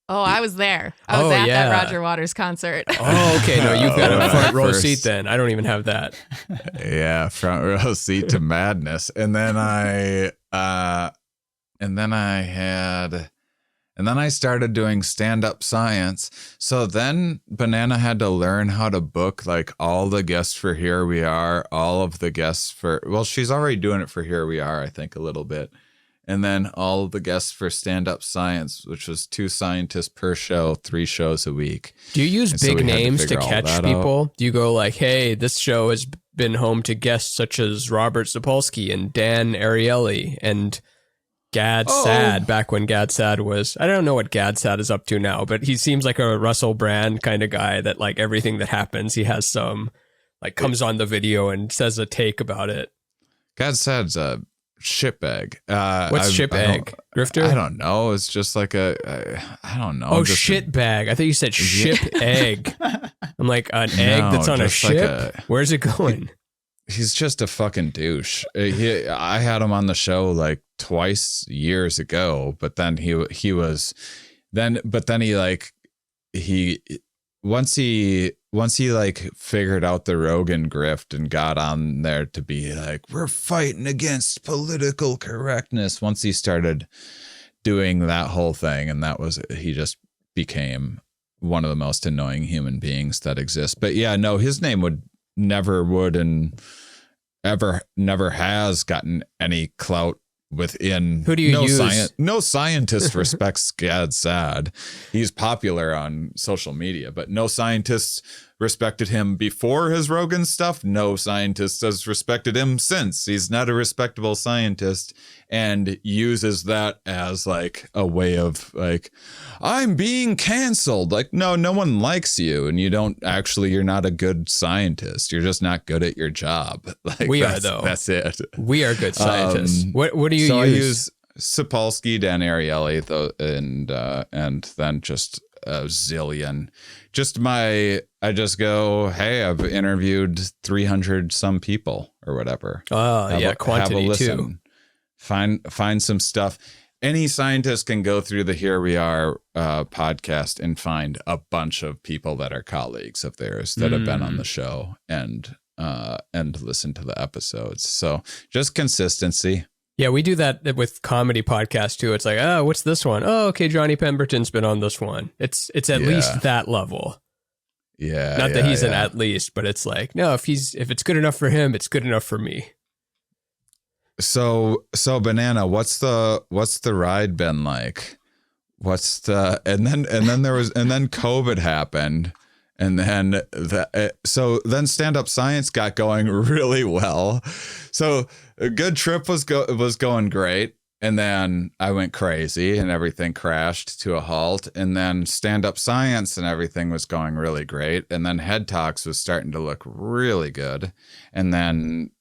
[SPEAKER 3] Oh, I was there. I was at that Roger Waters concert.
[SPEAKER 2] Oh, okay. No, you've got a front row seat then. I don't even have that.
[SPEAKER 1] Yeah, front row seat to madness. And then I started doing stand-up science. So then Banana had to learn how to book like all the guests for Here We Are, all of the guests for, well, she's already doing it for Here We Are, I think, a little bit. And then all of the guests for stand-up science, which was 2 scientists per show, 3 shows a week.
[SPEAKER 2] Do you use big names to catch people?
[SPEAKER 1] Out.
[SPEAKER 2] Do you go like, hey, this show has been home to guests such as Robert Sapolsky and Dan Ariely and Gad Sad, back when Gad Sad was, I don't know what Gad Sad is up to now, but he seems like a Russell Brand kind of guy that like everything that happens, he has some, like comes on the video and says a take about it.
[SPEAKER 1] Gad Sad's a shitbag.
[SPEAKER 2] What's shitbag? Grifter?
[SPEAKER 1] I don't know. It's just like I don't know.
[SPEAKER 2] Oh, shitbag. I thought you said ship egg. I'm like, an egg that's on a ship? Like where's it going?
[SPEAKER 1] He's just a fucking douche. I had him on the show like twice years ago, but then he once he like figured out the Rogan grift and got on there to be like, we're fighting against political correctness. Once he started doing that whole thing, and he just became one of the most annoying human beings that exist. But yeah, no, his name never has gotten any clout within.
[SPEAKER 2] Who do you use?
[SPEAKER 1] No scientist respects Gad Sad. He's popular on social media, but no scientists respected him before his Rogan stuff. No scientist has respected him since. He's not a respectable scientist and uses that as like a way of like, I'm being canceled. Like, no one likes you, and you're not a good scientist. You're just not good at your job. Like,
[SPEAKER 2] we are though.
[SPEAKER 1] That's it.
[SPEAKER 2] We are good scientists. What do you use?
[SPEAKER 1] I use Sapolsky, Dan Ariely, though, and then just a zillion. I just go, hey, I've interviewed 300 some people or whatever.
[SPEAKER 2] Oh, yeah, quantity
[SPEAKER 1] have a listen.
[SPEAKER 2] Too.
[SPEAKER 1] Find some stuff. Any scientist can go through the Here We Are podcast and find a bunch of people that are colleagues of theirs that have been on the show and and listen to the episodes. So just consistency.
[SPEAKER 2] Yeah, we do that with comedy podcasts too. It's like, oh, what's this one? Oh, okay, Johnny Pemberton's been on this one. It's at least that level.
[SPEAKER 1] Yeah.
[SPEAKER 2] Not that he's an at least, but it's like, no, if it's good enough for him, it's good enough for me.
[SPEAKER 1] So Banana, what's the ride been like? And then COVID happened. And then then Stand Up Science got going really well. So a good trip was going great. And then I went crazy and everything crashed to a halt. And then Stand Up Science and everything was going really great. And then Head Talks was starting to look really good. And then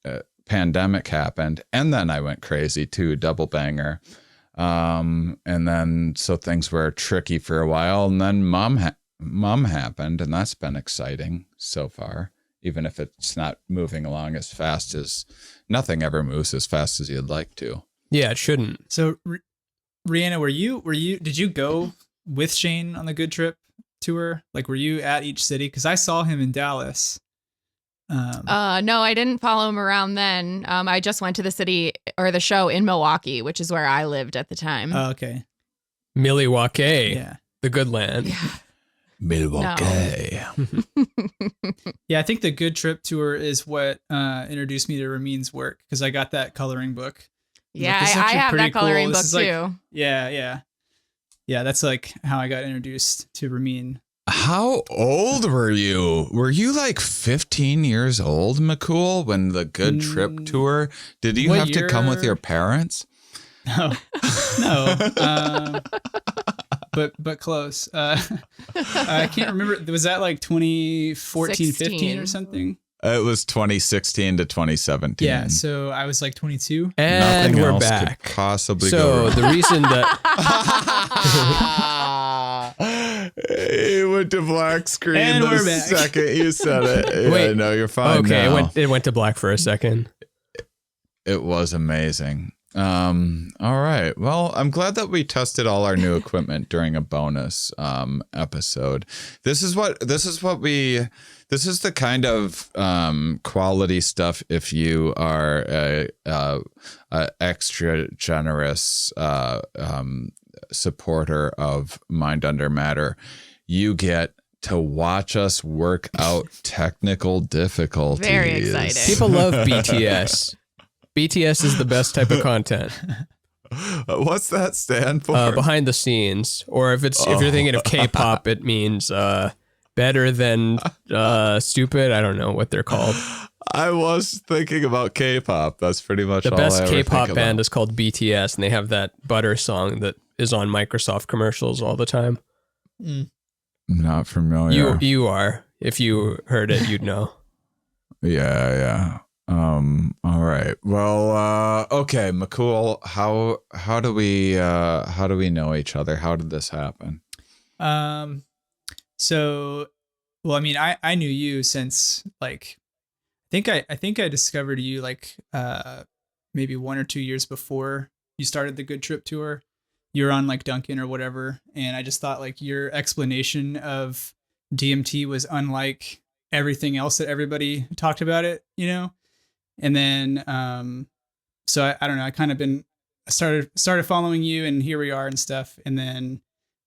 [SPEAKER 1] pandemic happened. And then I went crazy too, double banger. And then so things were tricky for a while. And then Mom happened, and that's been exciting so far, even if it's not moving along as fast as nothing ever moves as fast as you'd like to.
[SPEAKER 2] Yeah, it shouldn't.
[SPEAKER 4] So Rhianna, did you go with Shane on the Good Trip tour? Like, were you at each city? Because I saw him in Dallas.
[SPEAKER 3] No, I didn't follow him around then. I just went to the show in Milwaukee, which is where I lived at the time.
[SPEAKER 4] Oh, okay.
[SPEAKER 2] Milwaukee.
[SPEAKER 4] Yeah.
[SPEAKER 2] The good land.
[SPEAKER 3] Yeah.
[SPEAKER 1] Milwaukee.
[SPEAKER 3] No.
[SPEAKER 4] Yeah, I think the Good Trip tour is what introduced me to Ramin's work, because I got that coloring book.
[SPEAKER 3] Yeah,
[SPEAKER 4] Like,
[SPEAKER 3] I have that coloring book
[SPEAKER 4] like,
[SPEAKER 3] too.
[SPEAKER 4] Yeah. That's like how I got introduced to Ramin.
[SPEAKER 1] How old were you? Were you like 15 years old, McCool, when the Good Trip tour? Did you have to come with your parents?
[SPEAKER 4] No. But close. I can't remember. Was that like 2014, 15 or something?
[SPEAKER 1] It was 2016 to 2017.
[SPEAKER 4] Yeah, so I was like 22.
[SPEAKER 2] And
[SPEAKER 1] Nothing
[SPEAKER 2] we're
[SPEAKER 1] else
[SPEAKER 2] back.
[SPEAKER 1] could possibly go
[SPEAKER 2] So
[SPEAKER 1] wrong.
[SPEAKER 2] the reason that
[SPEAKER 1] It went to black screen
[SPEAKER 4] And
[SPEAKER 1] the
[SPEAKER 4] we're back.
[SPEAKER 1] second you said it.
[SPEAKER 2] Wait.
[SPEAKER 1] I know you're fine
[SPEAKER 2] okay,
[SPEAKER 1] now.
[SPEAKER 2] it went to black for a second.
[SPEAKER 1] It was amazing. All right. Well, I'm glad that we tested all our new equipment during a bonus episode. This is the kind of quality stuff if you are a extra generous supporter of Mind Under Matter. You get to watch us work out technical difficulties.
[SPEAKER 3] Very exciting.
[SPEAKER 2] People love BTS. BTS is the best type of content.
[SPEAKER 1] What's that stand for?
[SPEAKER 2] Behind the scenes, or if you're thinking of K-pop, it means better than stupid. I don't know what they're called.
[SPEAKER 1] I was thinking about K-pop. That's pretty much
[SPEAKER 2] The
[SPEAKER 1] all I
[SPEAKER 2] best
[SPEAKER 1] ever
[SPEAKER 2] K-pop
[SPEAKER 1] think
[SPEAKER 2] band
[SPEAKER 1] about.
[SPEAKER 2] is called BTS, and they have that Butter song that is on Microsoft commercials all the time.
[SPEAKER 1] Not familiar.
[SPEAKER 2] You are. If you heard it, you'd know.
[SPEAKER 1] Yeah. All right. Well, okay, McCool, how do we know each other? How did this happen?
[SPEAKER 4] So, well, I mean, I knew you since like, I think I discovered you like maybe 1 or 2 years before you started the Good Trip tour. You're on like Duncan or whatever, and I just thought like your explanation of DMT was unlike everything else that everybody talked about it, you know. And then, so I don't know. I kind of started following you, and here we are and stuff. And then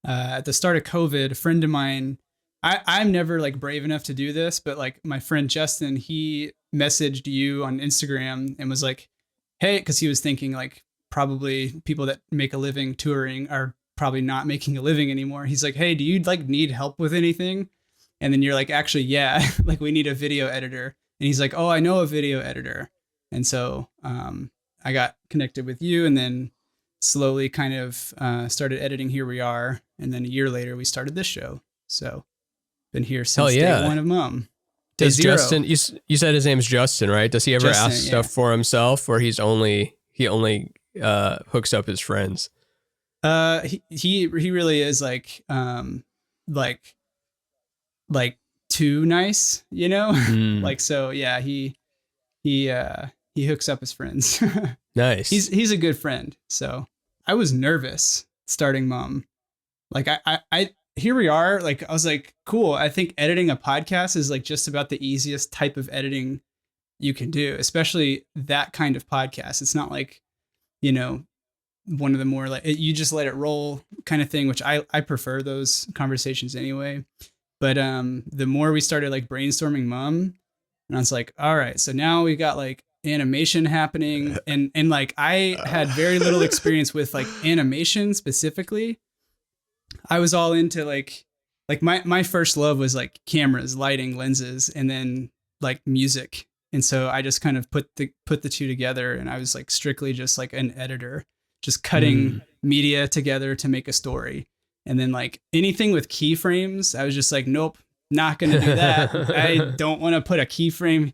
[SPEAKER 4] at the start of COVID, a friend of mine, I'm never like brave enough to do this, but like my friend Justin, he messaged you on Instagram and was like, hey, because he was thinking like probably people that make a living touring are probably not making a living anymore. He's like, hey, do you like need help with anything? And then you're like, actually, yeah, like we need a video editor. And he's like, oh, I know a video editor. And so I got connected with you, and then slowly kind of started editing Here We Are. And then a year later, we started this show. So been here since day one of Mom.
[SPEAKER 2] Does Justin, you said his name's Justin, right? Does he ever
[SPEAKER 4] Justin,
[SPEAKER 2] ask stuff for himself, or he only hooks up his friends?
[SPEAKER 4] He really is like too nice, you know? Like, so yeah, he hooks up his friends.
[SPEAKER 2] Nice.
[SPEAKER 4] He's a good friend. So I was nervous starting Mom. Like I Here We Are, like I was like, cool. I think editing a podcast is like just about the easiest type of editing you can do, especially that kind of podcast. It's not like, you know, one of the more like you just let it roll kind of thing, which I prefer those conversations anyway. But the more we started like brainstorming Mum, and I was like, all right, so now we got like animation happening, and like I had very little experience with like animation specifically. I was all into like my first love was like cameras, lighting, lenses, and then like music. And so I just kind of put the two together, and I was like strictly just like an editor, just cutting media together to make a story. And then like anything with keyframes, I was just like, nope, not going to do that. I don't want to put a keyframe.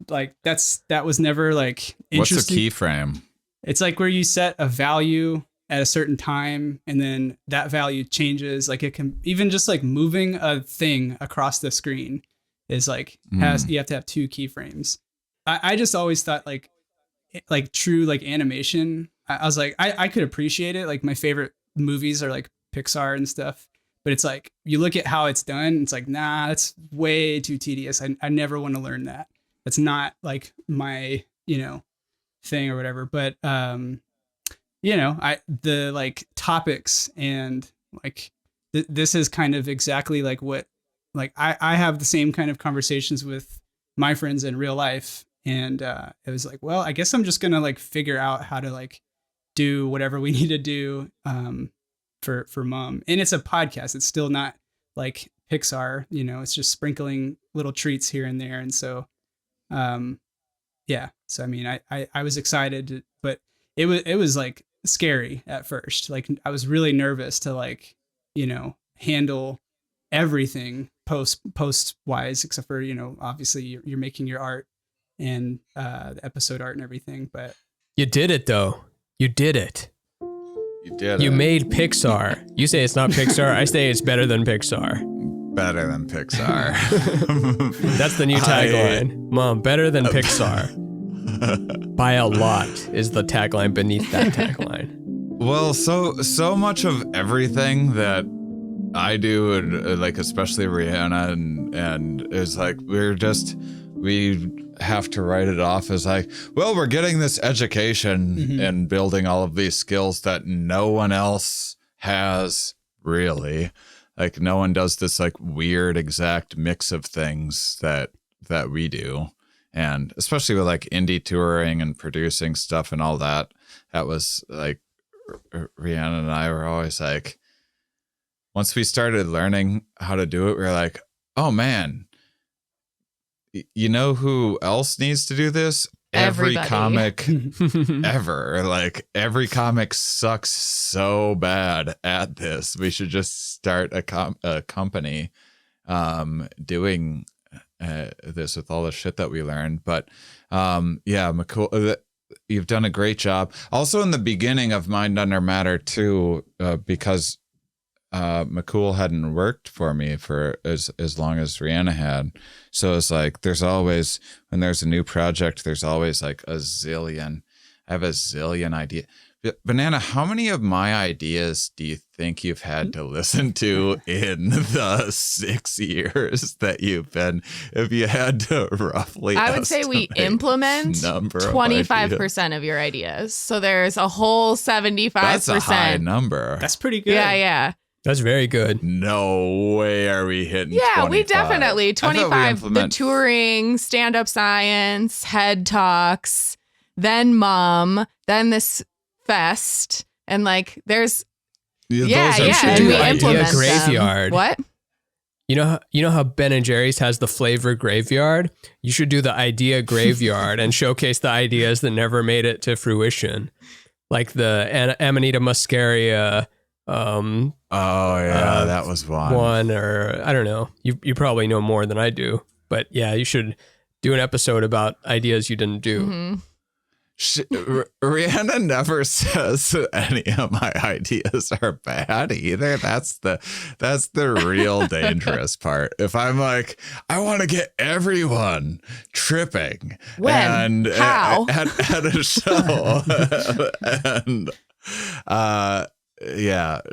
[SPEAKER 4] Like that was never like interesting.
[SPEAKER 1] What's a keyframe?
[SPEAKER 4] It's like where you set a value at a certain time, and then that value changes. Like it can even just like moving a thing across the screen is like you have to have 2 keyframes. I just always thought like true like animation. I was like I could appreciate it. Like my favorite movies are like Pixar and stuff, but it's like you look at how it's done. It's like nah, that's way too tedious. I never want to learn that. That's not like my thing or whatever. But the like topics and like this is kind of exactly like what like I have the same kind of conversations with my friends in real life, and it was like, well, I guess I'm just gonna like figure out how to like do whatever we need to do for Mum. And it's a podcast. It's still not like Pixar, it's just sprinkling little treats here and there. And so so I mean I was excited, but it was like scary at first. Like I was really nervous to like handle everything post wise, except for obviously you're making your art and the episode art and everything. But
[SPEAKER 2] you did it though. You did it.
[SPEAKER 1] You did
[SPEAKER 2] You
[SPEAKER 1] it.
[SPEAKER 2] made Pixar. You say it's not Pixar. I say it's better than Pixar.
[SPEAKER 1] Better than Pixar.
[SPEAKER 2] That's the new tagline. Mom, better than Pixar. By a lot is the tagline beneath that tagline.
[SPEAKER 1] Well, so much of everything that I do, and like especially Rhianna, and is like we have to write it off as like, well, we're getting this education and building all of these skills that no one else has really. Like no one does this like weird exact mix of things that we do. And especially with like indie touring and producing stuff and all that, that was like Rhianna and I were always like, once we started learning how to do it, we were like, oh man, you know who else needs to do this?
[SPEAKER 3] Everybody.
[SPEAKER 1] Every comic ever. Like every comic sucks so bad at this. We should just start a company doing this with all the shit that we learned. But McCool, you've done a great job. Also in the beginning of Mind Under Matter too, because McCool hadn't worked for me for as long as Rhianna had. So it's like, there's always, when there's a new project, there's always like I have a zillion ideas. Banana, how many of my ideas do you think you've had to listen to in the 6 years that you've been, if you had to roughly
[SPEAKER 3] I would say we implement 25% of your ideas. So there's a whole 75%.
[SPEAKER 1] That's a high number.
[SPEAKER 4] that's pretty good.
[SPEAKER 3] Yeah.
[SPEAKER 2] That's very good.
[SPEAKER 1] No way are we hitting
[SPEAKER 3] Yeah,
[SPEAKER 1] 25.
[SPEAKER 3] we definitely 25. The
[SPEAKER 1] implement-
[SPEAKER 3] touring, stand-up science, head talks, then Mum, then this fest, and like there's
[SPEAKER 1] Those are
[SPEAKER 3] and
[SPEAKER 2] do
[SPEAKER 3] we
[SPEAKER 2] idea
[SPEAKER 3] implement them.
[SPEAKER 2] graveyard.
[SPEAKER 3] What?
[SPEAKER 2] You know how Ben and Jerry's has the flavor graveyard? You should do the idea graveyard and showcase the ideas that never made it to fruition. Like the Amanita muscaria
[SPEAKER 1] that was one.
[SPEAKER 2] Or I don't know. You probably know more than I do. But yeah, you should do an episode about ideas you didn't do.
[SPEAKER 3] Mm-hmm.
[SPEAKER 1] Rhianna never says that any of my ideas are bad either. That's the real dangerous part. If I'm like, I want to get everyone tripping
[SPEAKER 3] When? How?
[SPEAKER 1] at a show, and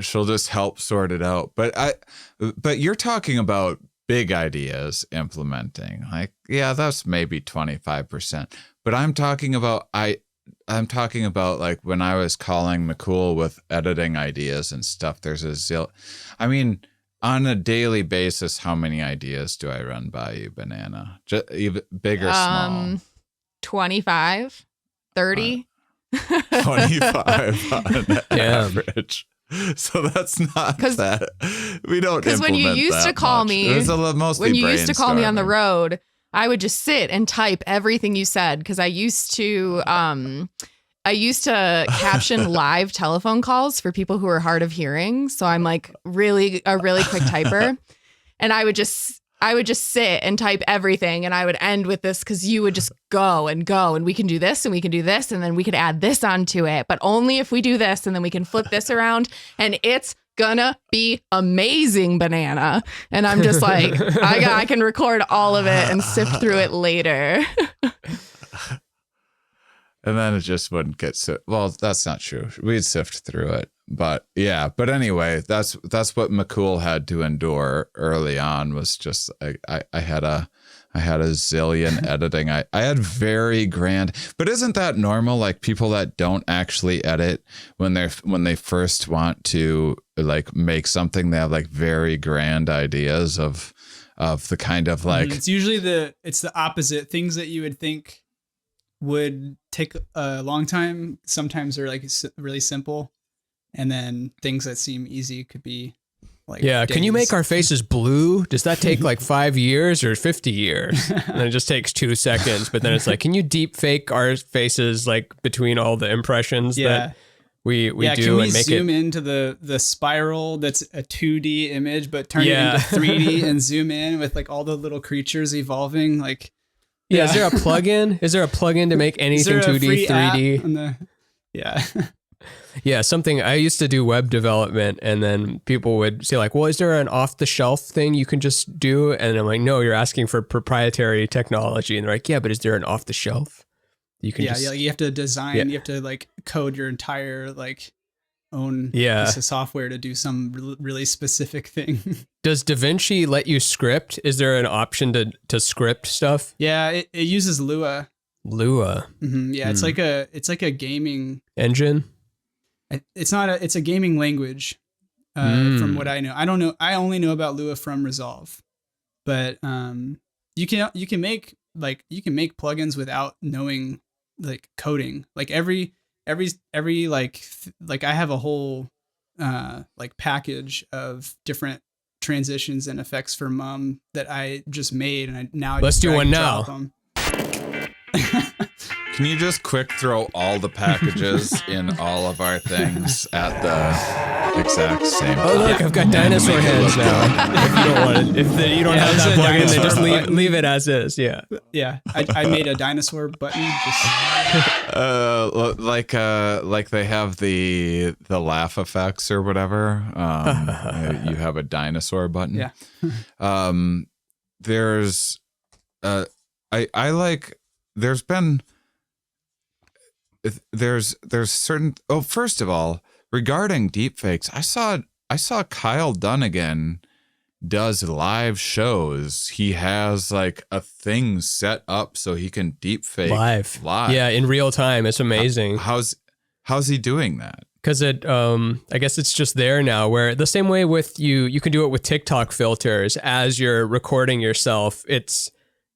[SPEAKER 1] she'll just help sort it out. But you're talking about big ideas implementing. Like, yeah, that's maybe 25%. But I'm talking about like when I was calling McCool with editing ideas and stuff, there's I mean, on a daily basis, how many ideas do I run by you, Banana? Just even big or small?
[SPEAKER 3] 25, 30.
[SPEAKER 1] 25 on average. So that's not that. We don't,
[SPEAKER 3] because when you used to call me,
[SPEAKER 1] it was mostly
[SPEAKER 3] when you used to call me on the
[SPEAKER 1] brainstorming.
[SPEAKER 3] road, I would just sit and type everything you said, because I used to caption live telephone calls for people who are hard of hearing. So I'm like a really quick typer, and I would just sit and type everything, and I would end with this, because you would just go, and we can do this, and we can do this, and then we could add this onto it, but only if we do this, and then we can flip this around, and it's gonna be amazing, Banana. And I'm just like, I can record all of it and sift through it later.
[SPEAKER 1] And then it just wouldn't get well, that's not true. We'd sift through it. But yeah, but anyway, that's what McCool had to endure early on, was just I had a zillion editing. I had very grand, but isn't that normal? Like people that don't actually edit, when they first want to like make something, they have like very grand ideas of the kind of like,
[SPEAKER 4] it's usually the opposite. Things that you would think would take a long time sometimes are like really simple, and then things that seem easy could be like,
[SPEAKER 2] yeah,
[SPEAKER 4] days.
[SPEAKER 2] can you make our faces blue? Does that take like 5 years or 50 years? And then it just takes 2 seconds. But then it's like, can you deep fake our faces like between all the impressions that we do,
[SPEAKER 4] can we
[SPEAKER 2] and make
[SPEAKER 4] zoom
[SPEAKER 2] it
[SPEAKER 4] into the spiral that's a 2D image, but turn it into 3D and zoom in with like all the little creatures evolving? Like,
[SPEAKER 2] yeah. Is there a plugin? Is there a plugin to make anything 2D, 3D?
[SPEAKER 4] Yeah.
[SPEAKER 2] Yeah, something I used to do web development, and then people would say like, well, is there an off the shelf thing you can just do? And I'm like, no, you're asking for proprietary technology. And they're like, yeah, but is there an off the shelf? You can
[SPEAKER 4] you have to design, you have to like code your entire like own piece of software to do some really specific thing.
[SPEAKER 2] Does DaVinci let you script? Is there an option to script stuff?
[SPEAKER 4] Yeah, it uses Lua.
[SPEAKER 2] Lua.
[SPEAKER 4] Mm-hmm. Yeah, it's like a gaming
[SPEAKER 2] engine.
[SPEAKER 4] It's a gaming language. From what I know, I don't know. I only know about Lua from Resolve, but you can make plugins without knowing like coding. Like every like I have a whole like package of different transitions and effects for Mum that I just made, and
[SPEAKER 2] let's do one now.
[SPEAKER 1] Can you just quick throw all the packages in all of our things at the exact same time?
[SPEAKER 2] Oh look, I've got dinosaur hands now. If you don't want it, if you don't have that plugin, then just leave it as is. Yeah.
[SPEAKER 4] Yeah. I made a dinosaur button.
[SPEAKER 1] Like they have the laugh effects or whatever. You have a dinosaur button.
[SPEAKER 4] Yeah.
[SPEAKER 1] There's I like. There's certain. Oh, first of all, regarding deepfakes, I saw Kyle Dunnigan does live shows. He has like a thing set up so he can deepfake live.
[SPEAKER 2] Yeah, in real time. It's amazing.
[SPEAKER 1] How's he doing that?
[SPEAKER 2] Because I guess it's just there now, where the same way with you can do it with TikTok filters. As you're recording yourself,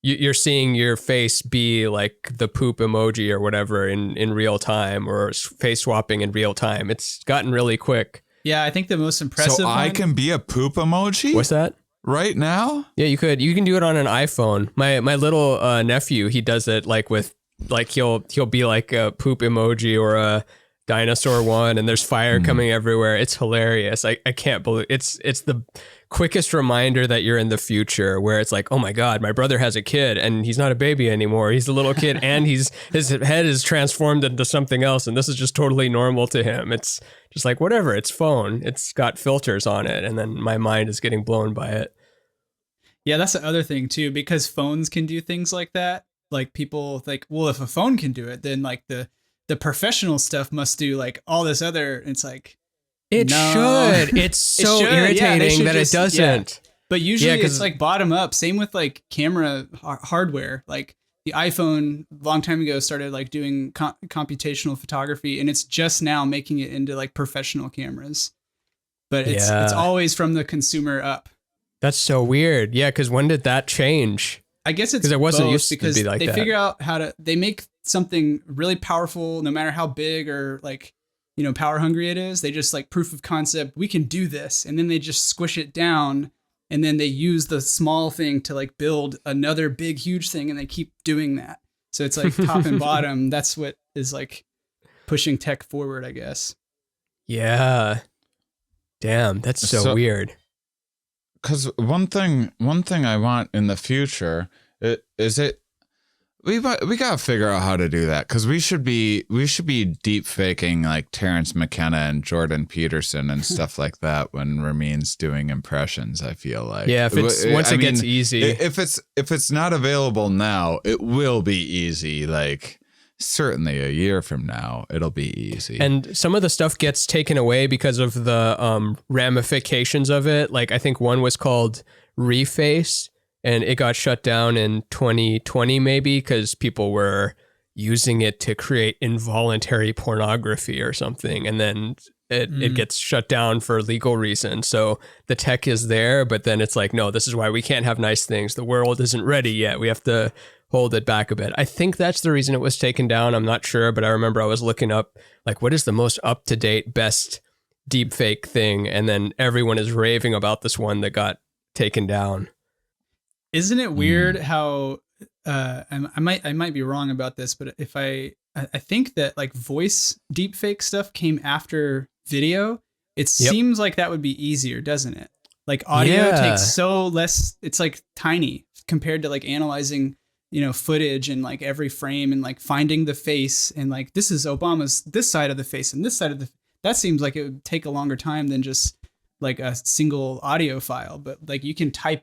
[SPEAKER 2] you're seeing your face be like the poop emoji or whatever in real time, or face swapping in real time. It's gotten really quick.
[SPEAKER 4] Yeah, I think the most impressive
[SPEAKER 1] So I can be a poop emoji?
[SPEAKER 2] What's that?
[SPEAKER 1] Right now?
[SPEAKER 2] Yeah, you could. You can do it on an iPhone. My little nephew, he does it like with like he'll be like a poop emoji or a dinosaur one, and there's fire coming everywhere. It's hilarious. I can't believe it's the quickest reminder that you're in the future, where it's like, oh my God, my brother has a kid and he's not a baby anymore. He's a little kid and his head is transformed into something else, and this is just totally normal to him. It's just like, whatever, it's phone. It's got filters on it, and then my mind is getting blown by it.
[SPEAKER 4] Yeah, that's the other thing too, because phones can do things like that. Like people think, well, if a phone can do it, then like the professional stuff must do like all this other. It's like,
[SPEAKER 2] it should. It's so irritating that it doesn't.
[SPEAKER 4] But usually
[SPEAKER 2] 'cause-
[SPEAKER 4] it's like bottom up. Same with like camera hardware. Like the iPhone a long time ago started like doing computational photography, and it's just now making it into like professional cameras. But it's always from the consumer up.
[SPEAKER 2] That's so weird. Yeah, because when did that change?
[SPEAKER 4] I guess it's
[SPEAKER 2] 'Cause it wasn't
[SPEAKER 4] both,
[SPEAKER 2] used to
[SPEAKER 4] because
[SPEAKER 2] be like
[SPEAKER 4] they
[SPEAKER 2] that.
[SPEAKER 4] figure out they make something really powerful, no matter how big or like, power hungry it is. They just like proof of concept, we can do this. And then they just squish it down, and then they use the small thing to like build another big, huge thing. And they keep doing that. So it's like top and bottom. That's what is like pushing tech forward, I guess.
[SPEAKER 2] Yeah. Damn, that's so weird.
[SPEAKER 1] Because one thing I want in the future we gotta figure out how to do that, because we should be deep faking like Terrence McKenna and Jordan Peterson and stuff like that when Ramin's doing impressions. I feel like
[SPEAKER 2] if it's once it gets easy.
[SPEAKER 1] If it's not available now, it will be easy. Like certainly a year from now, it'll be easy.
[SPEAKER 2] And some of the stuff gets taken away because of the ramifications of it. Like I think one was called Reface, and it got shut down in 2020 maybe because people were using it to create involuntary pornography or something. And then it gets shut down for legal reasons. So the tech is there, but then it's like, no, this is why we can't have nice things. The world isn't ready yet. We have to hold it back a bit. I think that's the reason it was taken down. I'm not sure, but I remember I was looking up like, what is the most up-to-date, best deepfake thing? And then everyone is raving about this one that got taken down.
[SPEAKER 4] Isn't it weird how I might be wrong about this, but if I think that like voice deepfake stuff came after video, it seems like that would be easier, doesn't it? Like audio takes so less, it's like tiny compared to like analyzing, footage and like every frame and like finding the face and like this is Obama's this side of the face and this side of that seems like it would take a longer time than just like a single audio file. But like you can type,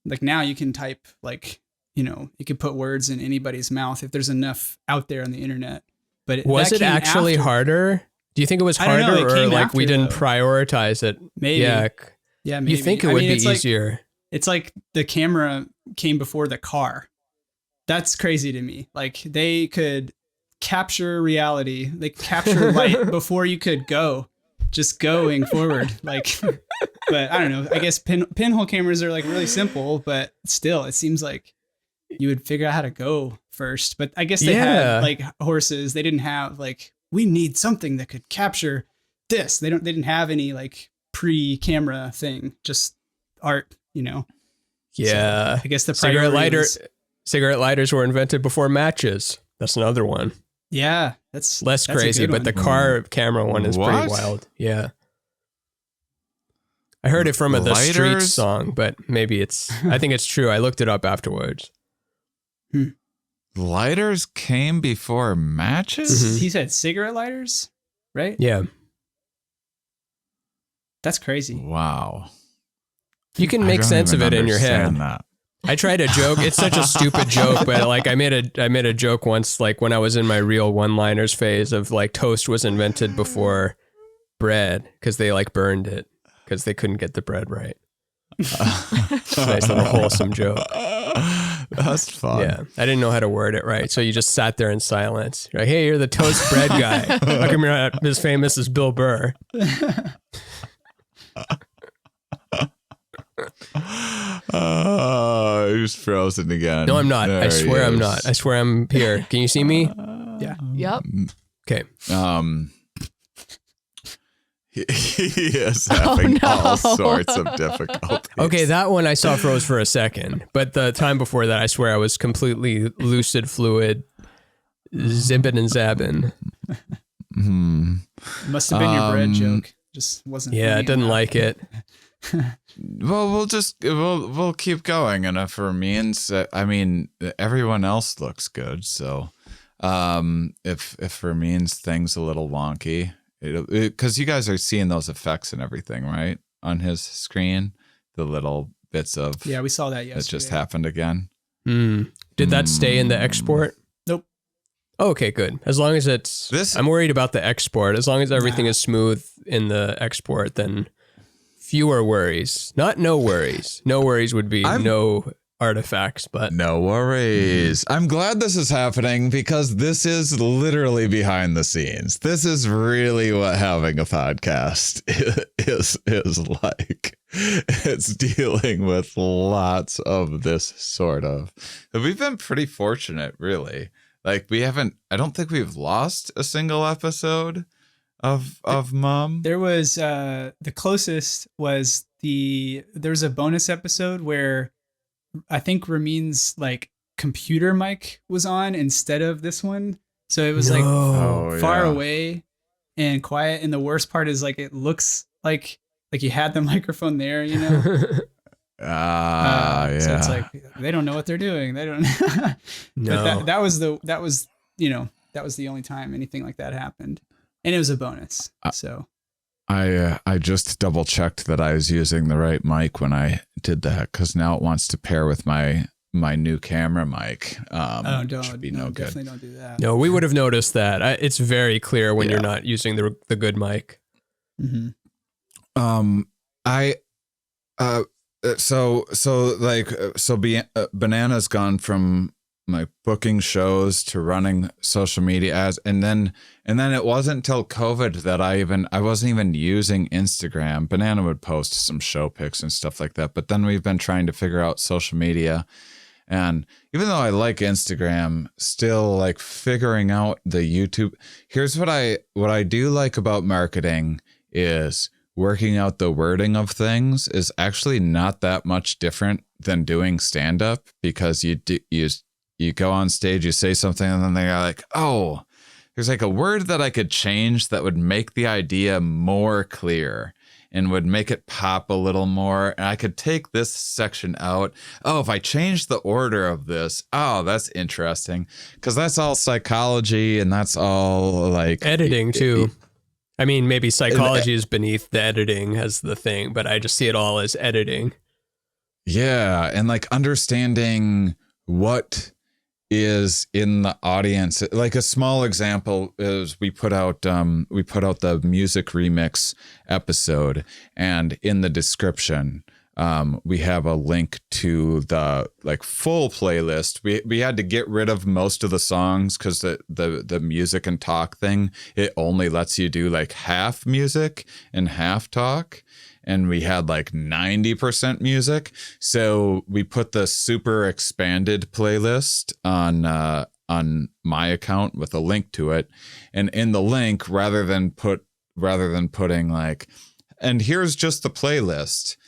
[SPEAKER 4] like now you can type like, you could put words in anybody's mouth if there's enough out there on the internet. But
[SPEAKER 2] was it actually harder? Do you think it was harder, or like we didn't prioritize it?
[SPEAKER 4] Maybe. Yeah, maybe.
[SPEAKER 2] You think it would be easier?
[SPEAKER 4] It's like the camera came before the car. That's crazy to me. Like they could capture reality. They capture light before you could go. Just going forward, like, but I don't know. I guess pinhole cameras are like really simple, but still, it seems like you would figure out how to go first. But I guess they had like horses. They didn't have like, we need something that could capture this. They didn't have any like pre-camera thing, just art,
[SPEAKER 2] Yeah.
[SPEAKER 4] So I guess the
[SPEAKER 2] cigarette lighters were invented before matches. That's another one.
[SPEAKER 4] Yeah,
[SPEAKER 2] that's less crazy, but the car camera one is pretty wild. Yeah. I heard it from the Streets song, but maybe I think it's true. I looked it up afterwards.
[SPEAKER 1] Lighters came before matches?
[SPEAKER 4] Mm-hmm. He said cigarette lighters, right?
[SPEAKER 2] Yeah.
[SPEAKER 4] That's crazy.
[SPEAKER 1] Wow.
[SPEAKER 2] You can make sense of it in your head.
[SPEAKER 1] That.
[SPEAKER 2] I tried a joke. It's such a stupid joke, but like I made a joke once, like when I was in my real one-liners phase of like toast was invented before bread because they like burned it because they couldn't get the bread right. Nice little wholesome joke.
[SPEAKER 1] That's fun.
[SPEAKER 2] Yeah, I didn't know how to word it right, so you just sat there in silence. You're like, hey, you're the toast bread guy. How come you're not as famous as Bill Burr?
[SPEAKER 1] He's frozen again.
[SPEAKER 2] No, I'm not.
[SPEAKER 1] There
[SPEAKER 2] I swear I'm
[SPEAKER 1] is.
[SPEAKER 2] not. I swear I'm here. Can you see me?
[SPEAKER 4] Yeah.
[SPEAKER 3] Yep.
[SPEAKER 2] Okay.
[SPEAKER 1] He is having all sorts of difficulties.
[SPEAKER 2] Okay, that one I saw froze for a second, but the time before that, I swear I was completely lucid, fluid, zipping and zapping.
[SPEAKER 4] Must have been your bread joke. Just wasn't.
[SPEAKER 2] Yeah, I didn't like it.
[SPEAKER 1] Well, we'll keep going, and if Ramin's, I mean, everyone else looks good, so if Ramin's thing's a little wonky, because you guys are seeing those effects and everything, right, on his screen, the little bits of
[SPEAKER 4] we saw that yesterday.
[SPEAKER 1] That just happened again.
[SPEAKER 2] Did that stay in the export?
[SPEAKER 4] Nope.
[SPEAKER 2] Okay, good. As long as I'm worried about the export. As long as everything is smooth in the export, then fewer worries, not no worries. No worries would be no artifacts, but
[SPEAKER 1] no worries. I'm glad this is happening because this is literally behind the scenes. This is really what having a podcast is like. It's dealing with lots of this sort of. We've been pretty fortunate, really. Like I don't think we've lost a single episode of Mom.
[SPEAKER 4] There was the closest was there was a bonus episode where I think Ramin's like computer mic was on instead of this one. So it was far away and quiet. And the worst part is like, it looks like you had the microphone there, you know?
[SPEAKER 1] Yeah.
[SPEAKER 4] So it's like, they don't know what they're doing. They don't.
[SPEAKER 2] No.
[SPEAKER 4] But that was the only time anything like that happened. And it was a bonus. So
[SPEAKER 1] I just double checked that I was using the right mic when I did that, because now it wants to pair with my new camera mic.
[SPEAKER 4] Definitely don't do that.
[SPEAKER 2] No, we would have noticed that. It's very clear when you're not using the good mic.
[SPEAKER 4] Mm-hmm.
[SPEAKER 1] Banana's gone from like booking shows to running social media ads, and then it wasn't until COVID that I wasn't even using Instagram. Banana would post some show pics and stuff like that, but then we've been trying to figure out social media, and even though I like Instagram, still like figuring out the YouTube. Here's what I do like about marketing is working out the wording of things is actually not that much different than doing stand-up, because you go on stage, you say something, and then they're like, oh, there's like a word that I could change that would make the idea more clear and would make it pop a little more. And I could take this section out. Oh, if I change the order of this, oh, that's interesting. Because that's all psychology, and that's all like
[SPEAKER 2] editing too. I mean, maybe psychology is beneath the editing as the thing, but I just see it all as editing.
[SPEAKER 1] Yeah. And like understanding what is in the audience. Like a small example is we put out the music remix episode, and in the description we have a link to the like full playlist. We had to get rid of most of the songs because the music and talk thing, it only lets you do like half music and half talk. And we had like 90% music. So we put the super expanded playlist on my account with a link to it. And in the link, rather than putting like, and here's just the playlist,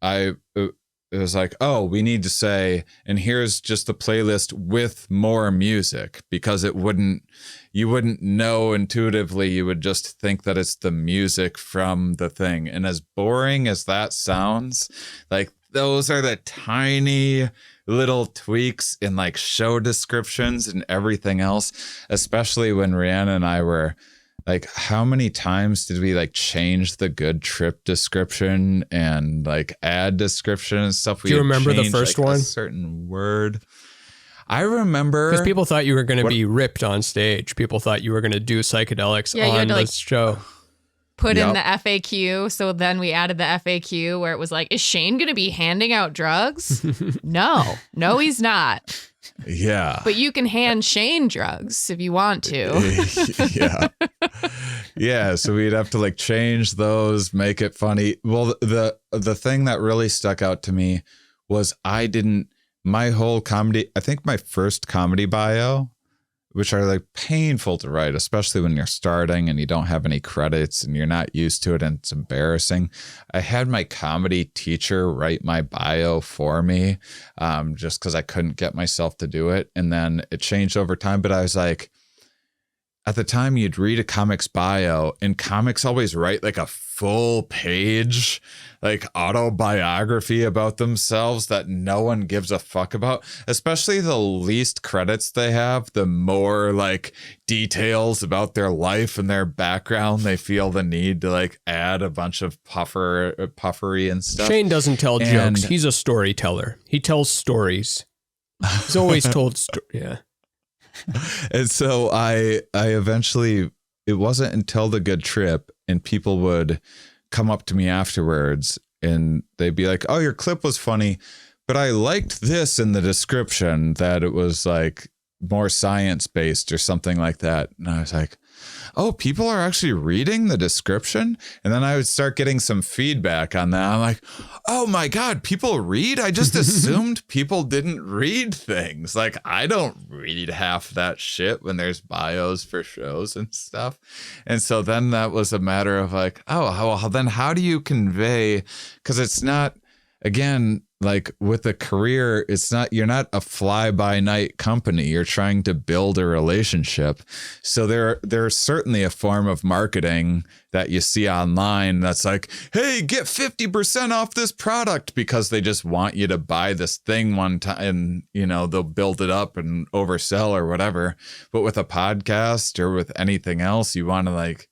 [SPEAKER 1] it was like, oh, we need to say, and here's just the playlist with more music, because you wouldn't know intuitively. You would just think that it's the music from the thing. And as boring as that sounds, like those are the tiny little tweaks in like show descriptions and everything else, especially when Rhianna and I were like, how many times did we like change the good trip description and like ad description and stuff?
[SPEAKER 2] Do you remember the first one?
[SPEAKER 1] A certain word. I remember,
[SPEAKER 2] because people thought you were going to be ripped on stage. People thought you were going to do psychedelics on the show.
[SPEAKER 3] Put in the FAQ. So then we added the FAQ where it was like, is Shane going to be handing out drugs? No, he's not.
[SPEAKER 1] Yeah.
[SPEAKER 3] But you can hand Shane drugs if you want to.
[SPEAKER 1] Yeah. Yeah. So we'd have to like change those, make it funny. Well, the thing that really stuck out to me was my whole comedy, I think my first comedy bio, which are like painful to write, especially when you're starting and you don't have any credits and you're not used to it and it's embarrassing. I had my comedy teacher write my bio for me just because I couldn't get myself to do it. And then it changed over time. But I was like, at the time you'd read a comic's bio, and comics always write like a full page, like autobiography about themselves that no one gives a fuck about. Especially the least credits they have, the more like details about their life and their background they feel the need to like add a bunch of puffery and stuff.
[SPEAKER 2] Shane doesn't tell jokes. He's a storyteller. He tells stories. He's always told yeah.
[SPEAKER 1] And so I eventually, it wasn't until the good trip and people would come up to me afterwards and they'd be like, oh, your clip was funny, but I liked this in the description that it was like more science-based or something like that. And I was like, oh, people are actually reading the description? And then I would start getting some feedback on that. I'm like, oh my God, people read? I just assumed people didn't read things. Like, I don't read half that shit when there's bios for shows and stuff. And so then that was a matter of like, oh, then how do you convey? Because it's not, again, like with a career, you're not a fly by night company. You're trying to build a relationship. So there's certainly a form of marketing that you see online that's like, hey, get 50% off this product, because they just want you to buy this thing one time and, you know, they'll build it up and oversell or whatever. But with a podcast or with anything else, you want to like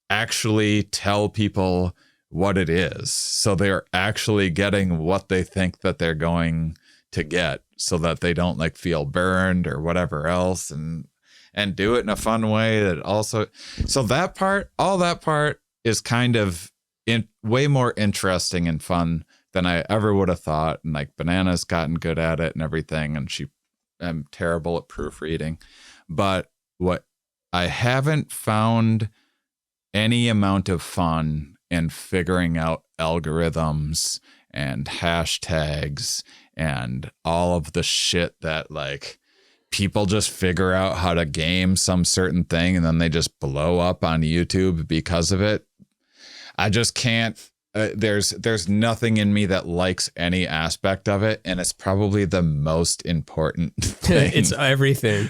[SPEAKER 1] actually tell people what it is, so they're actually getting what they think that they're going to get, so that they don't like feel burned or whatever else, and do it in a fun way that also, so that part, all that part is kind of way more interesting and fun than I ever would have thought. And like Banana's gotten good at it and everything, and I'm terrible at proofreading, but what I haven't found any amount of fun and figuring out algorithms and hashtags and all of the shit that like people just figure out how to game some certain thing and then they just blow up on YouTube because of it. I just can't. There's nothing in me that likes any aspect of it, and it's probably the most important thing.
[SPEAKER 2] It's everything.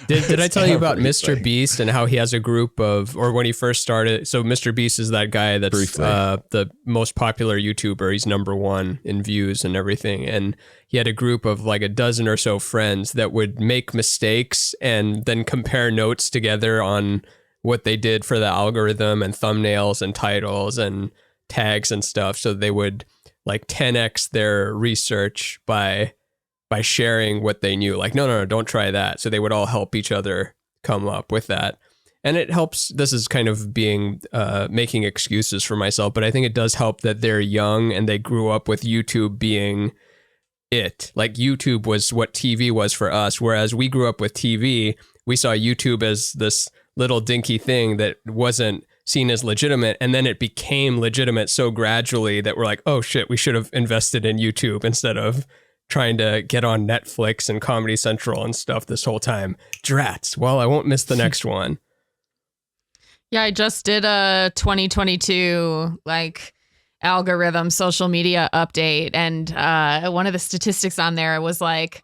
[SPEAKER 2] Did I tell you about Mr. Beast and how he has a group of, or when he first started? So Mr. Beast is that guy that's the most popular YouTuber. He's #1 in views and everything. And he had a group of like a dozen or so friends that would make mistakes and then compare notes together on what they did for the algorithm and thumbnails and titles and tags and stuff. So they would like 10x their research by sharing what they knew. Like, no, don't try that. So they would all help each other come up with that. And it helps. This is kind of being making excuses for myself, but I think it does help that they're young and they grew up with YouTube being it. Like YouTube was what TV was for us. Whereas we grew up with TV, we saw YouTube as this little dinky thing that wasn't seen as legitimate, and then it became legitimate so gradually that we're like, oh shit, we should have invested in YouTube instead of trying to get on Netflix and Comedy Central and stuff this whole time. Drats. Well, I won't miss the next one.
[SPEAKER 3] Yeah, I just did a 2022 like algorithm social media update, and one of the statistics on there was like,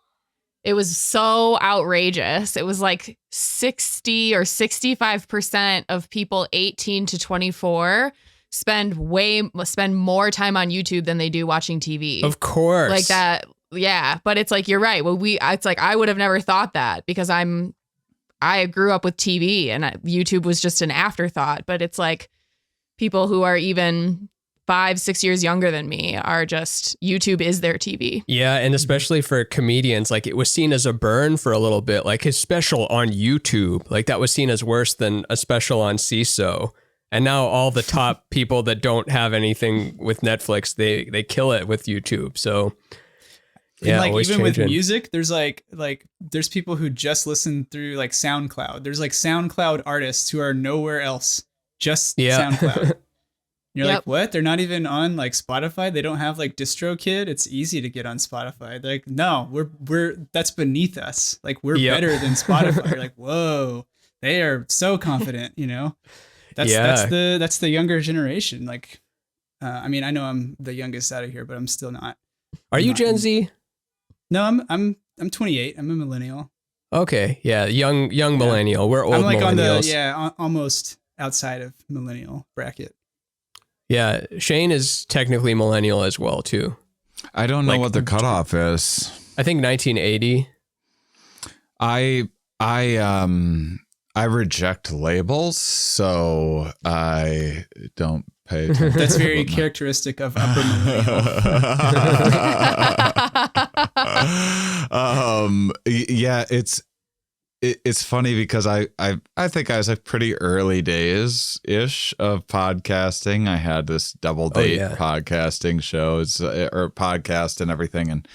[SPEAKER 3] it was so outrageous. It was like 60 or 65% of people 18 to 24 spend more time on YouTube than they do watching TV.
[SPEAKER 2] Of course.
[SPEAKER 3] Like that. Yeah. But it's like, you're right. Well, it's like, I would have never thought that because I grew up with TV and YouTube was just an afterthought. But it's like people who are even 5-6 years younger than me are just, YouTube is their TV.
[SPEAKER 2] Yeah, and especially for comedians, like it was seen as a burn for a little bit. Like his special on YouTube, like that was seen as worse than a special on CISO. And now all the top people that don't have anything with Netflix, they kill it with YouTube. So yeah,
[SPEAKER 4] like even
[SPEAKER 2] changing.
[SPEAKER 4] with music, there's there's people who just listen through like SoundCloud. There's like SoundCloud artists who are nowhere else, just SoundCloud. You're like, what? They're not even on like Spotify. They don't have like DistroKid. It's easy to get on Spotify. They're like, no, we're that's beneath us. Like we're better than Spotify. You're like, whoa, they are so confident. You know, that's the younger generation. Like, I mean, I know I'm the youngest out of here, but I'm still not.
[SPEAKER 2] Are you Gen Z?
[SPEAKER 4] No, I'm 28. I'm a millennial.
[SPEAKER 2] Okay, yeah, young millennial. We're old.
[SPEAKER 4] I'm like
[SPEAKER 2] millennials.
[SPEAKER 4] on the almost outside of millennial bracket.
[SPEAKER 2] Yeah, Shane is technically millennial as well too.
[SPEAKER 1] I don't know what the cutoff is.
[SPEAKER 2] I think 1980.
[SPEAKER 1] I reject labels, so I don't pay attention.
[SPEAKER 4] That's very characteristic of upper millennial.
[SPEAKER 1] Yeah, it's funny because I think I was like pretty early days ish of podcasting. I had this double date podcasting shows or podcast and everything, and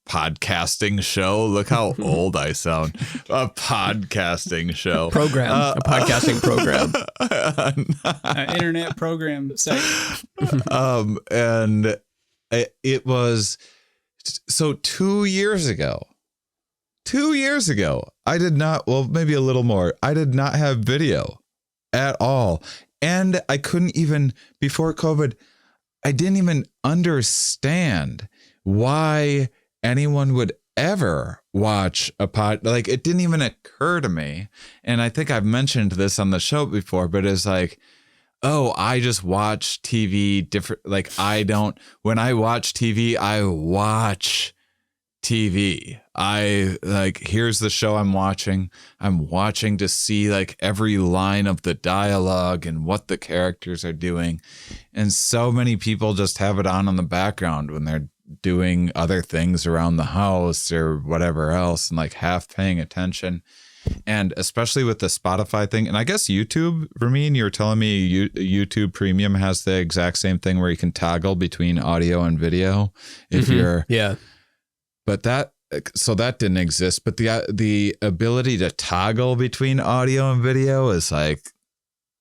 [SPEAKER 1] podcasting show. Look how old I sound. A podcasting show
[SPEAKER 2] program, a podcasting program,
[SPEAKER 4] internet program site.
[SPEAKER 1] And it was so 2 years ago. 2 years ago, I did not, well, maybe a little more. I did not have video at all. And I couldn't even, before COVID, I didn't even understand why anyone would ever watch a pod. Like, it didn't even occur to me. And I think I've mentioned this on the show before, but it's like, oh, I just watch TV different. Like, when I watch TV, I watch TV. I like, here's the show I'm watching to see like every line of the dialogue and what the characters are doing. And so many people just have it on the background when they're doing other things around the house or whatever else, and like half paying attention. And especially with the Spotify thing, and I guess YouTube, Ramin, you were telling me YouTube Premium has the exact same thing where you can toggle between audio and video if you're But that didn't exist. But the ability to toggle between audio and video is like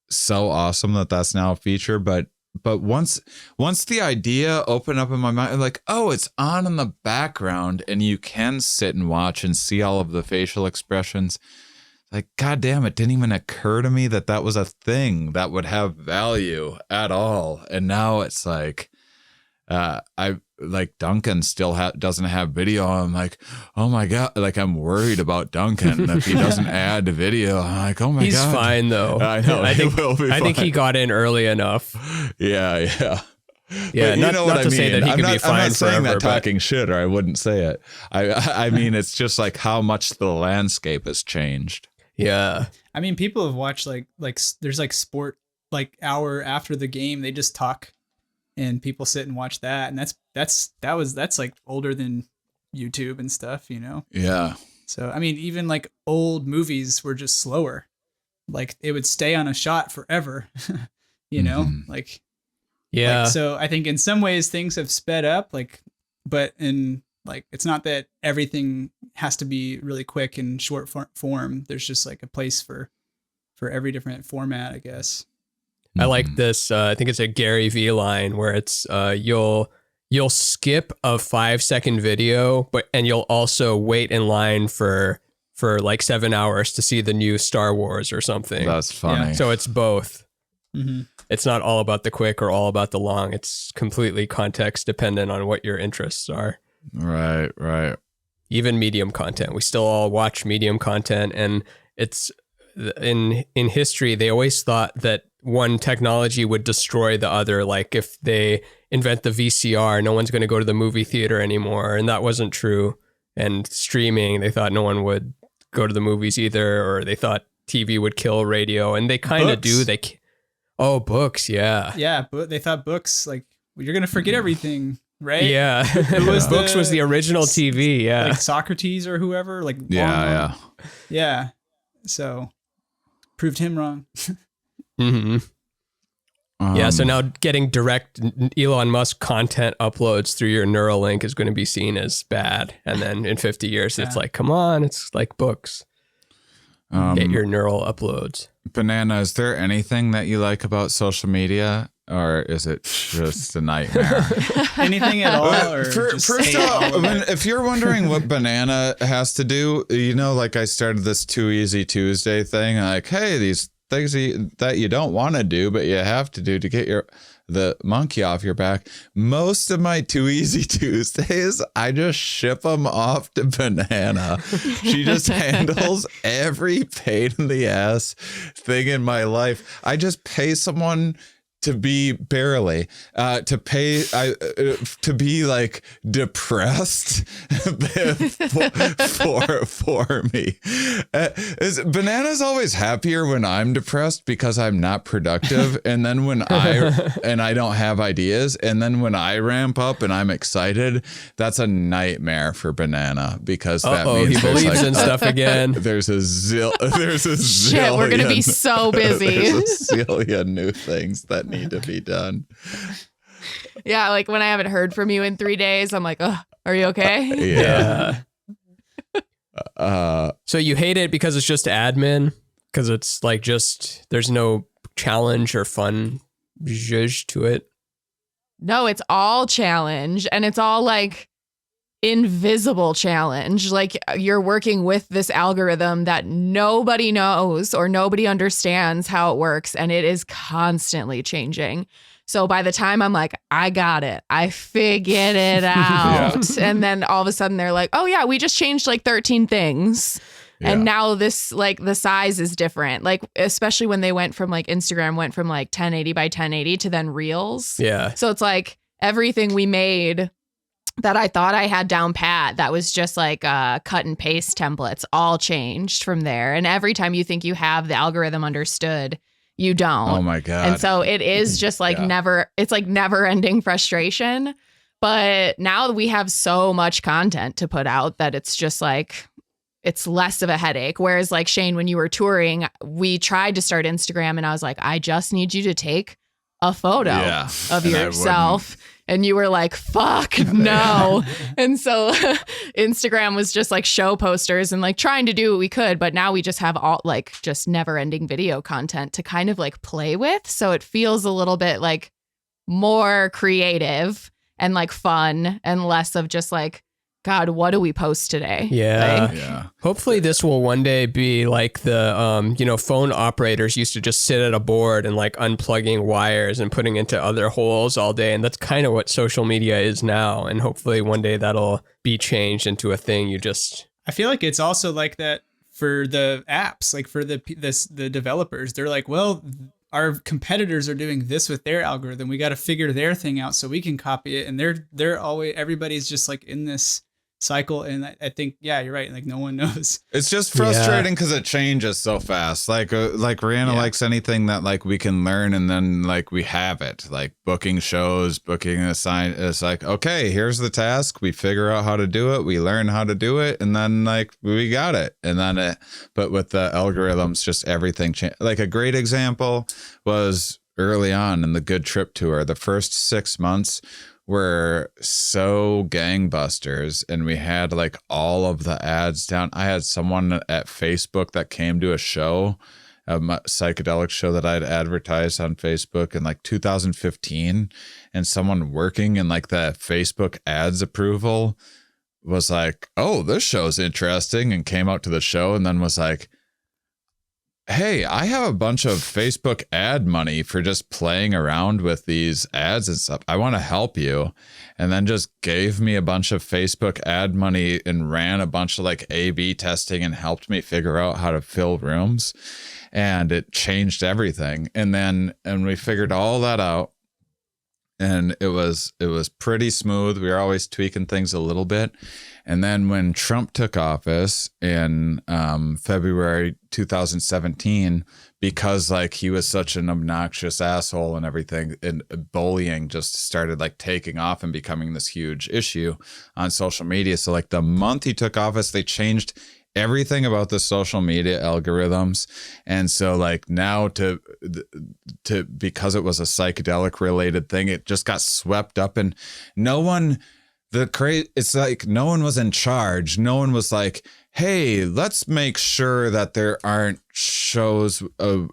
[SPEAKER 1] so awesome that that's now a feature. But once the idea opened up in my mind, like, oh, it's on in the background and you can sit and watch and see all of the facial expressions. Like, God damn, it didn't even occur to me that was a thing that would have value at all. And now it's like, Duncan still doesn't have video. I'm like, oh my God, like I'm worried about Duncan. If he doesn't add the video, I'm like, oh my God.
[SPEAKER 2] He's fine though.
[SPEAKER 1] I know. I
[SPEAKER 2] think he got in early enough.
[SPEAKER 1] Yeah.
[SPEAKER 2] Yeah,
[SPEAKER 1] but
[SPEAKER 2] not to say that he could be fine
[SPEAKER 1] I'm not saying
[SPEAKER 2] forever,
[SPEAKER 1] that talking shit, or I wouldn't say it. I mean, it's just like how much the landscape has changed.
[SPEAKER 2] Yeah.
[SPEAKER 4] I mean, people have watched like there's like sport, like hour after the game, they just talk. And people sit and watch that, and that's like older than YouTube and stuff, you know?
[SPEAKER 1] Yeah.
[SPEAKER 4] So I mean, even like old movies were just slower. Like it would stay on a shot forever, you know? Like,
[SPEAKER 2] yeah.
[SPEAKER 4] So I think in some ways things have sped up, like, but in like it's not that everything has to be really quick and short form. There's just like a place for every different format, I guess.
[SPEAKER 2] I like this. I think it's a Gary Vee line where it's you'll skip a 5-second video, and you'll also wait in line for like 7 hours to see the new Star Wars or something.
[SPEAKER 1] That's funny.
[SPEAKER 2] Yeah. So it's both. It's not all about the quick or all about the long. It's completely context dependent on what your interests are.
[SPEAKER 1] Right.
[SPEAKER 2] Even medium content. We still all watch medium content, and it's in history they always thought that one technology would destroy the other. Like if they invent the VCR, no one's going to go to the movie theater anymore. And that wasn't true. And streaming, they thought no one would go to the movies either, or they thought TV would kill radio. And they kind of do. Books. Yeah.
[SPEAKER 4] Yeah. But they thought books, like, well, you're going to forget everything, right?
[SPEAKER 2] Yeah. Books was the original TV. Yeah.
[SPEAKER 4] Like Socrates or whoever. Like,
[SPEAKER 1] yeah.
[SPEAKER 4] So proved him wrong.
[SPEAKER 2] Yeah, so now getting direct Elon Musk content uploads through your Neuralink is going to be seen as bad. And then in 50 years, it's like, come on, it's like books. Get your neural uploads.
[SPEAKER 1] Banana, is there anything that you like about social media? Or is it just a nightmare?
[SPEAKER 4] Anything at all? Or
[SPEAKER 1] first off, I mean, if you're wondering what Banana has to do, you know, like I started this Too Easy Tuesday thing. Like, hey, these things that you don't want to do, but you have to do to get the monkey off your back. Most of my Too Easy Tuesdays, I just ship them off to Banana. She just handles every pain in the ass thing in my life. I just pay someone to be barely to pay to be like depressed for me. Banana's always happier when I'm depressed because I'm not productive, and then when I don't have ideas, and then when I ramp up and I'm excited, that's a nightmare for Banana because that means
[SPEAKER 2] he believes in stuff again.
[SPEAKER 1] There's a zillion.
[SPEAKER 3] Shit, we're gonna be so busy.
[SPEAKER 1] There's a zillion new things that need to be done.
[SPEAKER 3] Yeah, like when I haven't heard from you in 3 days, I'm like, oh, are you okay?
[SPEAKER 1] Yeah.
[SPEAKER 2] So you hate it because it's just admin? Because it's like just, there's no challenge or fun zhuzh to it?
[SPEAKER 3] No, it's all challenge, and it's all like invisible challenge. Like you're working with this algorithm that nobody knows or nobody understands how it works, and it is constantly changing. So by the time I'm like, I got it, I figured it out. And then all of a sudden they're like, oh yeah, we just changed like 13 things. And now this, like the size is different. Like, especially when they went from like Instagram went from like 1080 by 1080 to then Reels.
[SPEAKER 2] Yeah.
[SPEAKER 3] So it's like everything we made that I thought I had down pat, that was just like cut and paste templates, all changed from there. And every time you think you have the algorithm understood, you don't.
[SPEAKER 1] Oh my God.
[SPEAKER 3] And so it is just like it's like never ending frustration. But now we have so much content to put out that it's just like, it's less of a headache. Whereas like Shane, when you were touring, we tried to start Instagram and I was like, I just need you to take a photo of yourself. And you were like, fuck no. And so Instagram was just like show posters and like trying to do what we could. But now we just have all like just never ending video content to kind of like play with. So it feels a little bit like more creative and like fun and less of just like, God, what do we post today?
[SPEAKER 2] Yeah. Hopefully this will one day be like the, phone operators used to just sit at a board and like unplugging wires and putting into other holes all day. And that's kind of what social media is now. And hopefully one day that'll be changed into a thing I
[SPEAKER 4] feel like it's also like that for the apps, like for the developers. They're like, well, our competitors are doing this with their algorithm. We got to figure their thing out so we can copy it. And they're always, everybody's just like in this cycle. And I think, you're right. Like no one knows.
[SPEAKER 1] It's just frustrating because it changes so fast. Like Rhianna likes anything that like we can learn and then like we have it. Like booking shows, booking a sign. It's like, okay, here's the task. We figure out how to do it. We learn how to do it, and then like we got it. And then but with the algorithms, just everything changed. Like a great example was early on in the Good Trip tour. The first 6 months were so gangbusters, and we had like all of the ads down. I had someone at Facebook that came to a show, a psychedelic show that I'd advertised on Facebook in like 2015, and someone working in like the Facebook ads approval was like, oh, this show's interesting, and came out to the show and then was like, hey, I have a bunch of Facebook ad money for just playing around with these ads and stuff. I want to help you. And then just gave me a bunch of Facebook ad money and ran a bunch of like A/B testing and helped me figure out how to fill rooms. And it changed everything. And we figured all that out. And it was pretty smooth. We were always tweaking things a little bit. And then when Trump took office in February 2017, because like he was such an obnoxious asshole and everything, and bullying just started like taking off and becoming this huge issue on social media. So like the month he took office, they changed everything about the social media algorithms. And so like now to because it was a psychedelic related thing, it just got swept up, and it's like no one was in charge. No one was like, hey, let's make sure that there aren't shows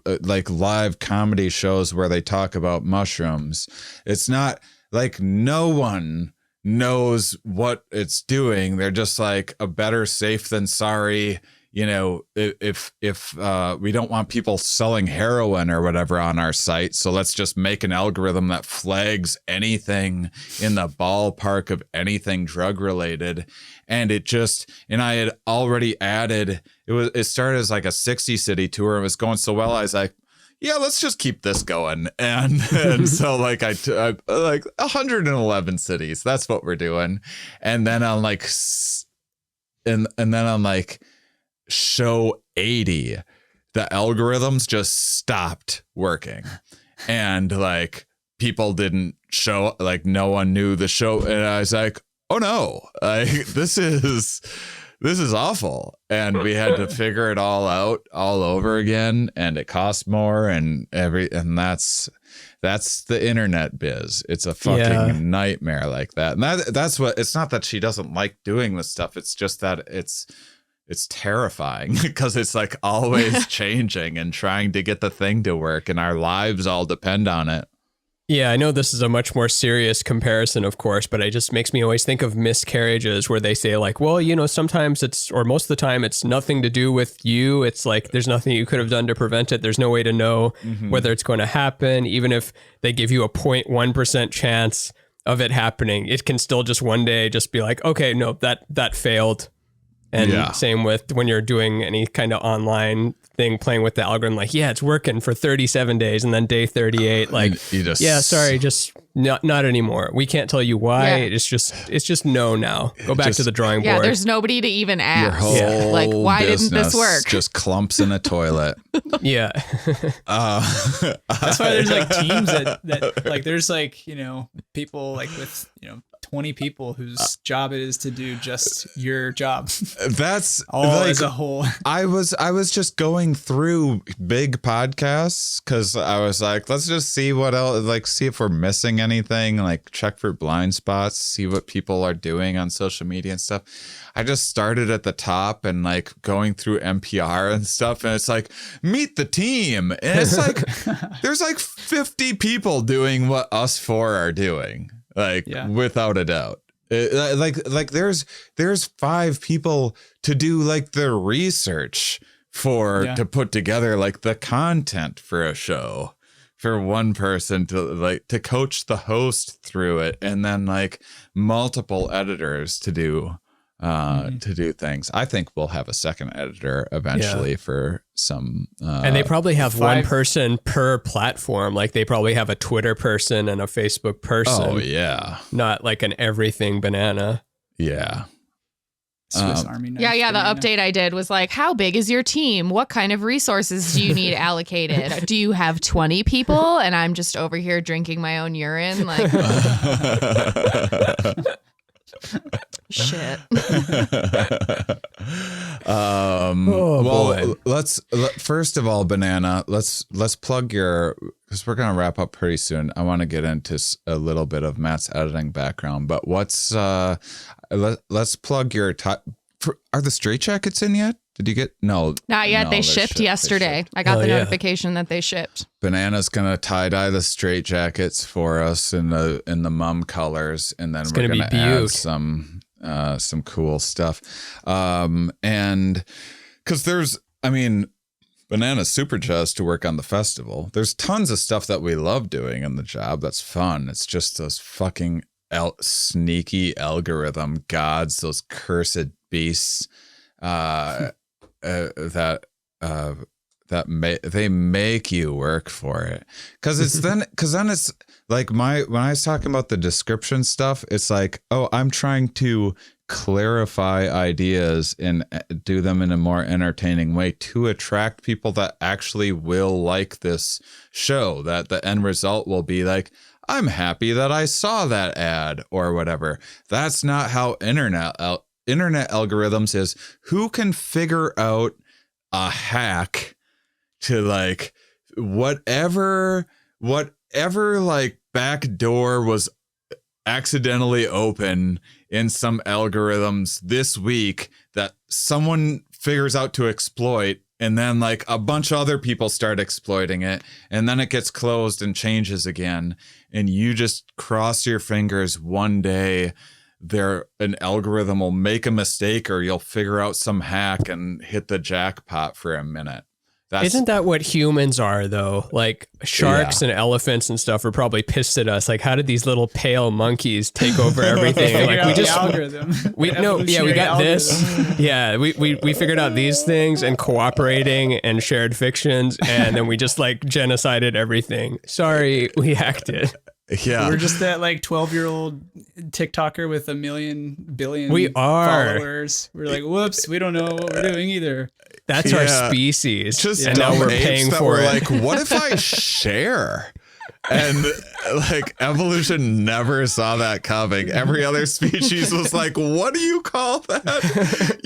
[SPEAKER 1] like live comedy shows where they talk about mushrooms. It's not like no one knows what it's doing. They're just like a better safe than sorry. You know, if we don't want people selling heroin or whatever on our site, so let's just make an algorithm that flags anything in the ballpark of anything drug related. And I had already added, it started as like a 60 city tour. It was going so well. I was like, yeah, let's just keep this going. And so like I like 111 cities. That's what we're doing. And then on like and then on like show 80, the algorithms just stopped working. And like people didn't show, like no one knew the show. And I was like, oh no, like this is awful. And we had to figure it all out all over again. And it cost more and that's the internet biz. It's a fucking nightmare like that. And that's what, it's not that she doesn't like doing this stuff. It's just that it's terrifying because it's like always changing and trying to get the thing to work, and our lives all depend on it.
[SPEAKER 2] Yeah, I know this is a much more serious comparison, of course, but it just makes me always think of miscarriages where they say like, well, you know, sometimes it's, or most of the time it's nothing to do with you. It's like, there's nothing you could have done to prevent it. There's no way to know whether it's going to happen. Even if they give you a 0.1% chance of it happening, it can still just one day just be like, okay, no, that failed. And same with when you're doing any kind of online thing, playing with the algorithm, like, yeah, it's working for 37 days. And then day 38, like, just not anymore. We can't tell you why. Yeah. It's just no now. Go back to the drawing board.
[SPEAKER 3] Yeah, there's nobody to even ask.
[SPEAKER 1] Your whole
[SPEAKER 3] like, why didn't this work?
[SPEAKER 1] Just clumps in a toilet.
[SPEAKER 2] Yeah.
[SPEAKER 4] That's why there's like teams that like, there's like, you know, people like with, you know, 20 people whose job it is to do just your job.
[SPEAKER 1] That's
[SPEAKER 4] all like, as a whole.
[SPEAKER 1] I was just going through big podcasts because I was like, let's just see what else, like, see if we're missing anything, like check for blind spots, see what people are doing on social media and stuff. I just started at the top and like going through NPR and stuff, and it's like, meet the team, and it's like there's like 50 people doing what us four are doing. Like, without a doubt, like there's 5 people to do like the research to put together like the content for a show, for one person to coach the host through it, and then like multiple editors to do things. I think we'll have a second editor eventually for some.
[SPEAKER 2] And they probably have 5 one person per platform. Like they probably have a Twitter person and a Facebook person.
[SPEAKER 1] Oh yeah.
[SPEAKER 2] Not like an everything banana.
[SPEAKER 1] Yeah.
[SPEAKER 4] Swiss Army knife.
[SPEAKER 3] Yeah. The update I did was like, how big is your team? What kind of resources do you need allocated? Do you have 20 people? And I'm just over here drinking my own urine. Like, shit.
[SPEAKER 1] Well, let's first of all, Banana, let's plug your, because we're gonna wrap up pretty soon. I want to get into a little bit of Matt's editing background, but let's plug your are the straight jackets in yet? Did you get not yet?
[SPEAKER 3] They shipped yesterday. I got the notification that they shipped.
[SPEAKER 1] Banana's gonna tie-dye the straight jackets for us in the mum colors, and then we're gonna add some cool stuff. And because Banana's super jazzed to work on the festival. There's tons of stuff that we love doing in the job that's fun. It's just those fucking sneaky algorithm gods, those cursed beasts that they make you work for it. Because then it's like when I was talking about the description stuff, it's like, oh, I'm trying to clarify ideas and do them in a more entertaining way to attract people that actually will like this show, that the end result will be like, I'm happy that I saw that ad or whatever. That's not how internet algorithms is. Who can figure out a hack to like whatever like back door was accidentally open in some algorithms this week that someone figures out to exploit, and then like a bunch of other people start exploiting it, and then it gets closed and changes again, and you just cross your fingers one day an algorithm will make a mistake, or you'll figure out some hack and hit the jackpot for a minute.
[SPEAKER 2] Isn't that what humans are, though? Like sharks and elephants and stuff are probably pissed at us. Like, how did these little pale monkeys take over everything? Like, we just
[SPEAKER 4] algorithm.
[SPEAKER 2] we got
[SPEAKER 4] Evolutionary
[SPEAKER 2] this. Yeah, we figured out these things and cooperating and shared fictions, and then we just like genocided everything. Sorry, we hacked it.
[SPEAKER 1] Yeah.
[SPEAKER 4] We're just that like 12-year-old TikToker with 1 billion
[SPEAKER 2] We are.
[SPEAKER 4] followers. We're like, whoops, we don't know what we're doing either.
[SPEAKER 2] That's our species.
[SPEAKER 1] Just
[SPEAKER 2] and now
[SPEAKER 1] dumb
[SPEAKER 2] we're
[SPEAKER 1] apes
[SPEAKER 2] paying
[SPEAKER 1] that
[SPEAKER 2] for
[SPEAKER 1] were
[SPEAKER 2] it.
[SPEAKER 1] like, what if I share? And like evolution never saw that coming. Every other species was like, what do you call that?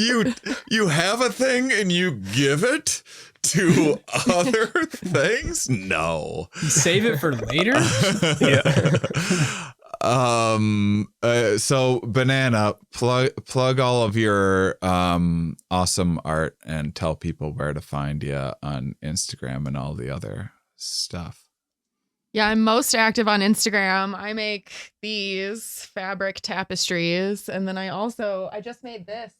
[SPEAKER 1] You have a thing and you give it to other things? No.
[SPEAKER 4] Save it for later?
[SPEAKER 1] So Banana, plug all of your awesome art and tell people where to find you on Instagram and all the other stuff.
[SPEAKER 3] Yeah, I'm most active on Instagram. I make these fabric tapestries, and then I just made this.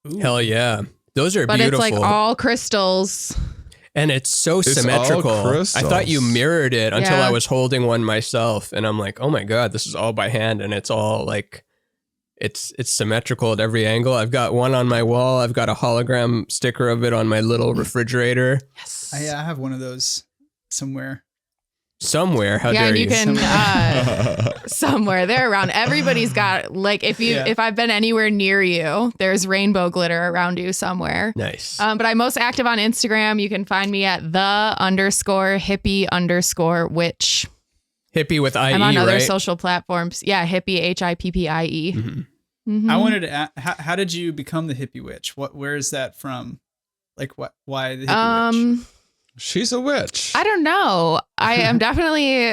[SPEAKER 4] Ooh.
[SPEAKER 2] Hell yeah. Those are
[SPEAKER 3] But
[SPEAKER 2] beautiful.
[SPEAKER 3] it's like all crystals.
[SPEAKER 2] And it's so
[SPEAKER 1] It's
[SPEAKER 2] symmetrical.
[SPEAKER 1] all
[SPEAKER 2] I
[SPEAKER 1] crystals.
[SPEAKER 2] thought you mirrored it until
[SPEAKER 3] Yeah.
[SPEAKER 2] I was holding one myself, and I'm like, oh my god, this is all by hand, and it's all like, it's symmetrical at every angle. I've got one on my wall. I've got a hologram sticker of it on my little refrigerator.
[SPEAKER 3] Yes.
[SPEAKER 4] I have one of those somewhere.
[SPEAKER 2] Somewhere, how
[SPEAKER 3] Yeah,
[SPEAKER 2] dare
[SPEAKER 3] and you
[SPEAKER 2] you?
[SPEAKER 3] can somewhere they're around. Everybody's got like if I've been anywhere near you, there's rainbow glitter around you somewhere.
[SPEAKER 2] Nice.
[SPEAKER 3] But I'm most active on Instagram. You can find me at _hippie_witch.
[SPEAKER 2] Hippie with IE,
[SPEAKER 3] I'm on other
[SPEAKER 2] right?
[SPEAKER 3] social platforms. Yeah, hippie HIPPIE.
[SPEAKER 2] Mhm.
[SPEAKER 3] Mhm.
[SPEAKER 4] I wanted to ask, how did you become the hippie witch? Where is that from? Like why the hippie witch?
[SPEAKER 1] She's a witch.
[SPEAKER 3] I don't know. I am definitely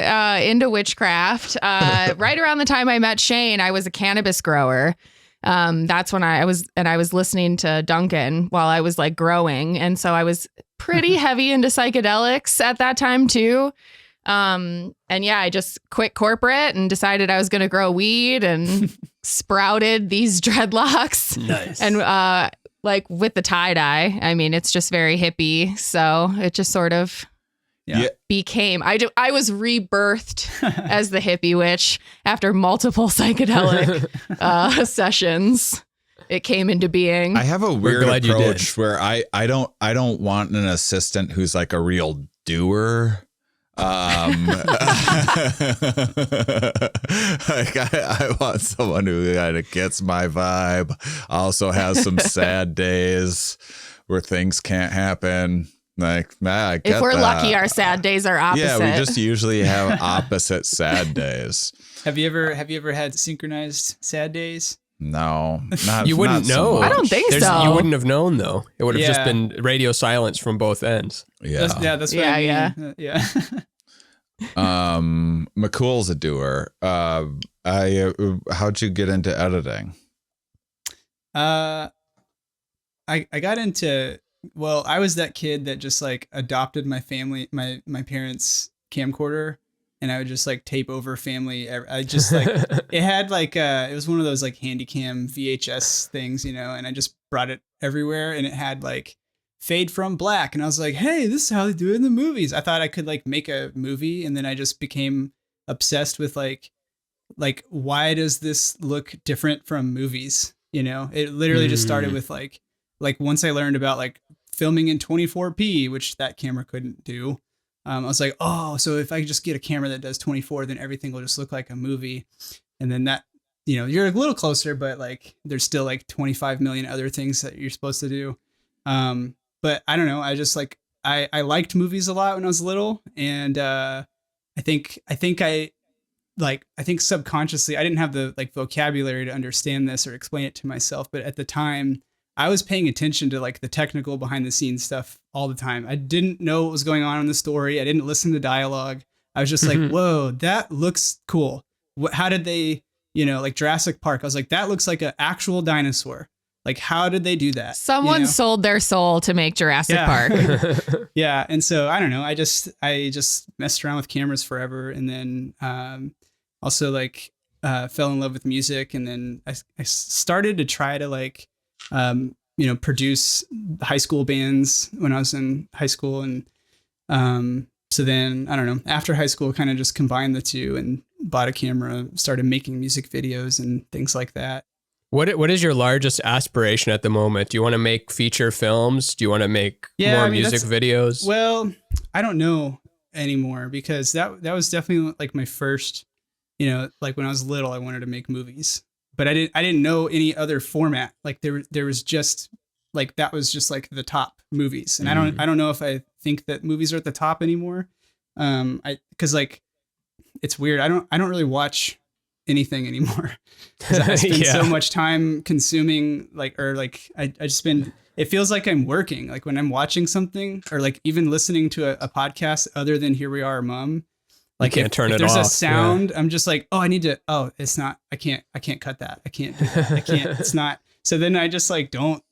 [SPEAKER 3] into witchcraft. Right around the time I met Shane, I was a cannabis grower. That's when I was listening to Duncan while I was like growing. And so I was pretty heavy into psychedelics at that time too. And yeah, I just quit corporate and decided I was going to grow weed and sprouted these dreadlocks.
[SPEAKER 2] Nice.
[SPEAKER 3] And like with the tie-dye, I mean, it's just very hippie. So it just sort of became, I was rebirthed as the hippie witch after multiple psychedelic sessions. It came into being.
[SPEAKER 1] I have a weird
[SPEAKER 2] glad you did.
[SPEAKER 1] approach where I don't want an assistant who's like a real doer. Like I want someone who kind of gets my vibe, also has some sad days where things can't happen. Like, I get
[SPEAKER 3] if we're
[SPEAKER 1] that.
[SPEAKER 3] lucky, our sad days are opposite.
[SPEAKER 1] Yeah, we just usually have opposite sad days.
[SPEAKER 4] Have you ever had synchronized sad days?
[SPEAKER 1] No, not
[SPEAKER 2] You wouldn't
[SPEAKER 1] not so
[SPEAKER 2] know.
[SPEAKER 3] I don't
[SPEAKER 1] much.
[SPEAKER 3] think so.
[SPEAKER 2] You wouldn't have known though. It would have just
[SPEAKER 4] Yeah.
[SPEAKER 2] been radio silence from both ends.
[SPEAKER 1] Yeah.
[SPEAKER 4] That's what I
[SPEAKER 3] Yeah,
[SPEAKER 4] mean. Yeah.
[SPEAKER 1] McCool's a doer. How'd you get into editing?
[SPEAKER 4] I got into, well, I was that kid that just like adopted my my parents' camcorder, and I would just like tape over family. I just like, it had like, it was one of those like Handycam VHS things, you know, and I just brought it everywhere, and it had like fade from black. And I was like, hey, this is how they do it in the movies. I thought I could like make a movie. And then I just became obsessed with like, why does this look different from movies? You know, it literally just started with like once I learned about like filming in 24p, which that camera couldn't do. I was like, oh, so if I just get a camera that does 24, then everything will just look like a movie. And then that, you know, you're a little closer, but like there's still like 25 million other things that you're supposed to do. But I don't know. I just like, I liked movies a lot when I was little. And I think subconsciously I didn't have the like vocabulary to understand this or explain it to myself. But at the time I was paying attention to like the technical behind the scenes stuff all the time. I didn't know what was going on in the story. I didn't listen to dialogue. I was just like, whoa, that looks cool. How did they, you know, like Jurassic Park, I was like, that looks like an actual dinosaur. Like, how did they do that?
[SPEAKER 3] Someone
[SPEAKER 4] you know?
[SPEAKER 3] sold their soul to make Jurassic Park.
[SPEAKER 4] Yeah. And so I don't know. I just messed around with cameras forever. And then also like fell in love with music. And then I started to try to like produce high school bands when I was in high school. And so then, I don't know, after high school, kind of just combined the two and bought a camera, started making music videos and things like that.
[SPEAKER 2] What is your largest aspiration at the moment? Do you want to make feature films? Do you want to make more music videos?
[SPEAKER 4] Well, I don't know anymore, because that was definitely like my first, like when I was little, I wanted to make movies, but I didn't know any other format. Like there was just like, that was just like the top movies. And I don't know if I think that movies are at the top anymore. Cause like, it's weird. I don't really watch anything anymore. I spend so much time consuming it feels like I'm working, like when I'm watching something, or like even listening to a podcast other than Here We Are, Mom. Like
[SPEAKER 2] if there's
[SPEAKER 4] a sound, I'm just like, it's not, I can't cut that. I can't do that. It's not. So then I just like don't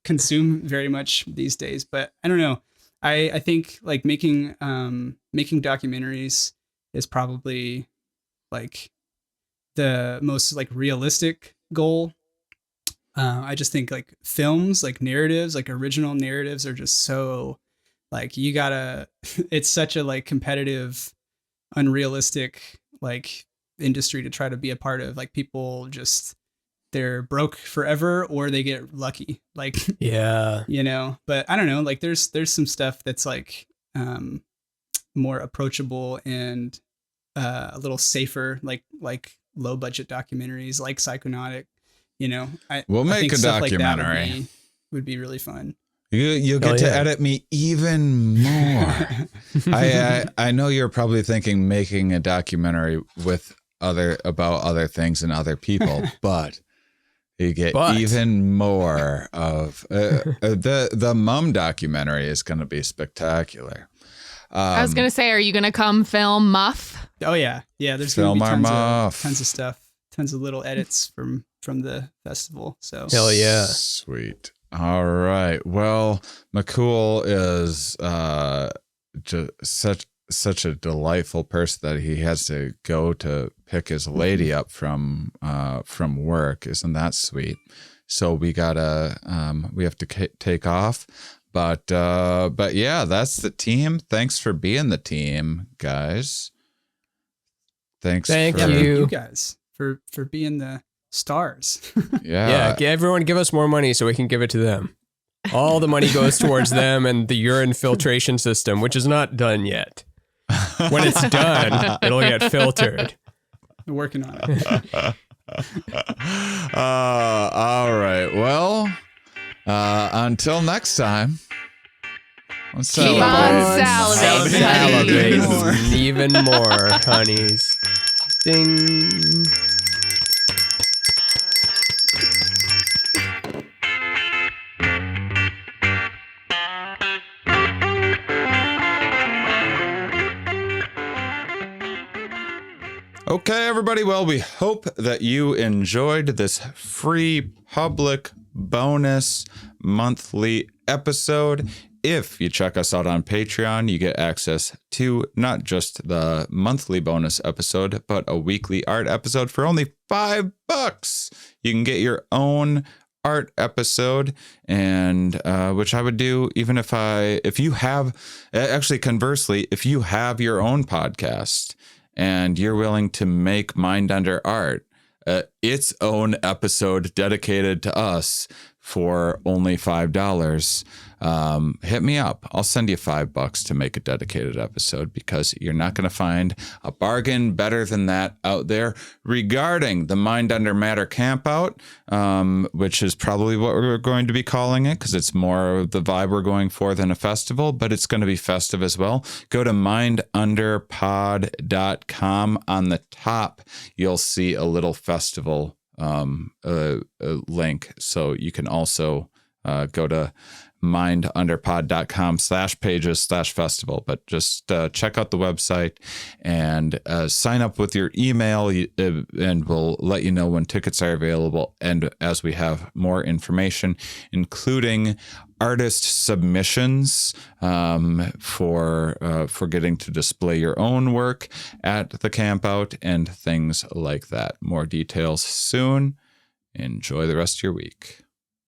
[SPEAKER 4] consume very much these days, but I don't know. I think like making documentaries is probably like the most like realistic goal. I just think like films, like narratives, like original narratives are just so like, it's such a like competitive, unrealistic like industry to try to be a part of. Like people just, they're broke forever or they get lucky. Like, but I don't know, like there's some stuff that's like more approachable and a little safer, like low budget documentaries like Psychonautic.
[SPEAKER 1] We'll make a documentary.
[SPEAKER 4] Like would be really fun.
[SPEAKER 1] You'll get to edit me even more. I know you're probably thinking making a documentary about other things and other people, but you get even more of the Mum documentary is going to be spectacular.
[SPEAKER 3] I was going to say, are you going to come film Muff?
[SPEAKER 4] Oh yeah. There's going to be tons of stuff, tons of little edits from the festival. So
[SPEAKER 2] hell yeah,
[SPEAKER 1] sweet. All right. Well, McCool is just such a delightful person that he has to go to pick his lady up from work. Isn't that sweet? So we have to take off. But yeah, that's the team. Thanks for being the team, guys.
[SPEAKER 2] Thank
[SPEAKER 4] you guys for being the stars.
[SPEAKER 2] Yeah. Everyone give us more money so we can give it to them. All the money goes towards them and the urine filtration system, which is not done yet. When it's done, it'll get filtered.
[SPEAKER 4] We're working on it.
[SPEAKER 1] All right. Well, until next time.
[SPEAKER 3] Keep on salivating.
[SPEAKER 2] Even more, honeys. Ding.
[SPEAKER 1] Okay, everybody. Well, we hope that you enjoyed this free public bonus monthly episode. If you check us out on Patreon, you get access to not just the monthly bonus episode, but a weekly art episode for only $5. You can get your own art episode, and which I would do even if you have, actually conversely, if you have your own podcast and you're willing to make Mind Under Art its own episode dedicated to us for only $5, hit me up. I'll send you $5 to make a dedicated episode, because you're not going to find a bargain better than that out there regarding the Mind Under Matter Campout, which is probably what we're going to be calling it, because it's more of the vibe we're going for than a festival, but it's going to be festive as well. Go to mindunderpod.com. On the top, you'll see a little festival link, so you can also go to mindunderpod.com/pages/festival, but just check out the website and sign up with your email, and we'll let you know when tickets are available, and as we have more information, including artist submissions for getting to display your own work at the Campout and things like that. More details soon. Enjoy the rest of your week.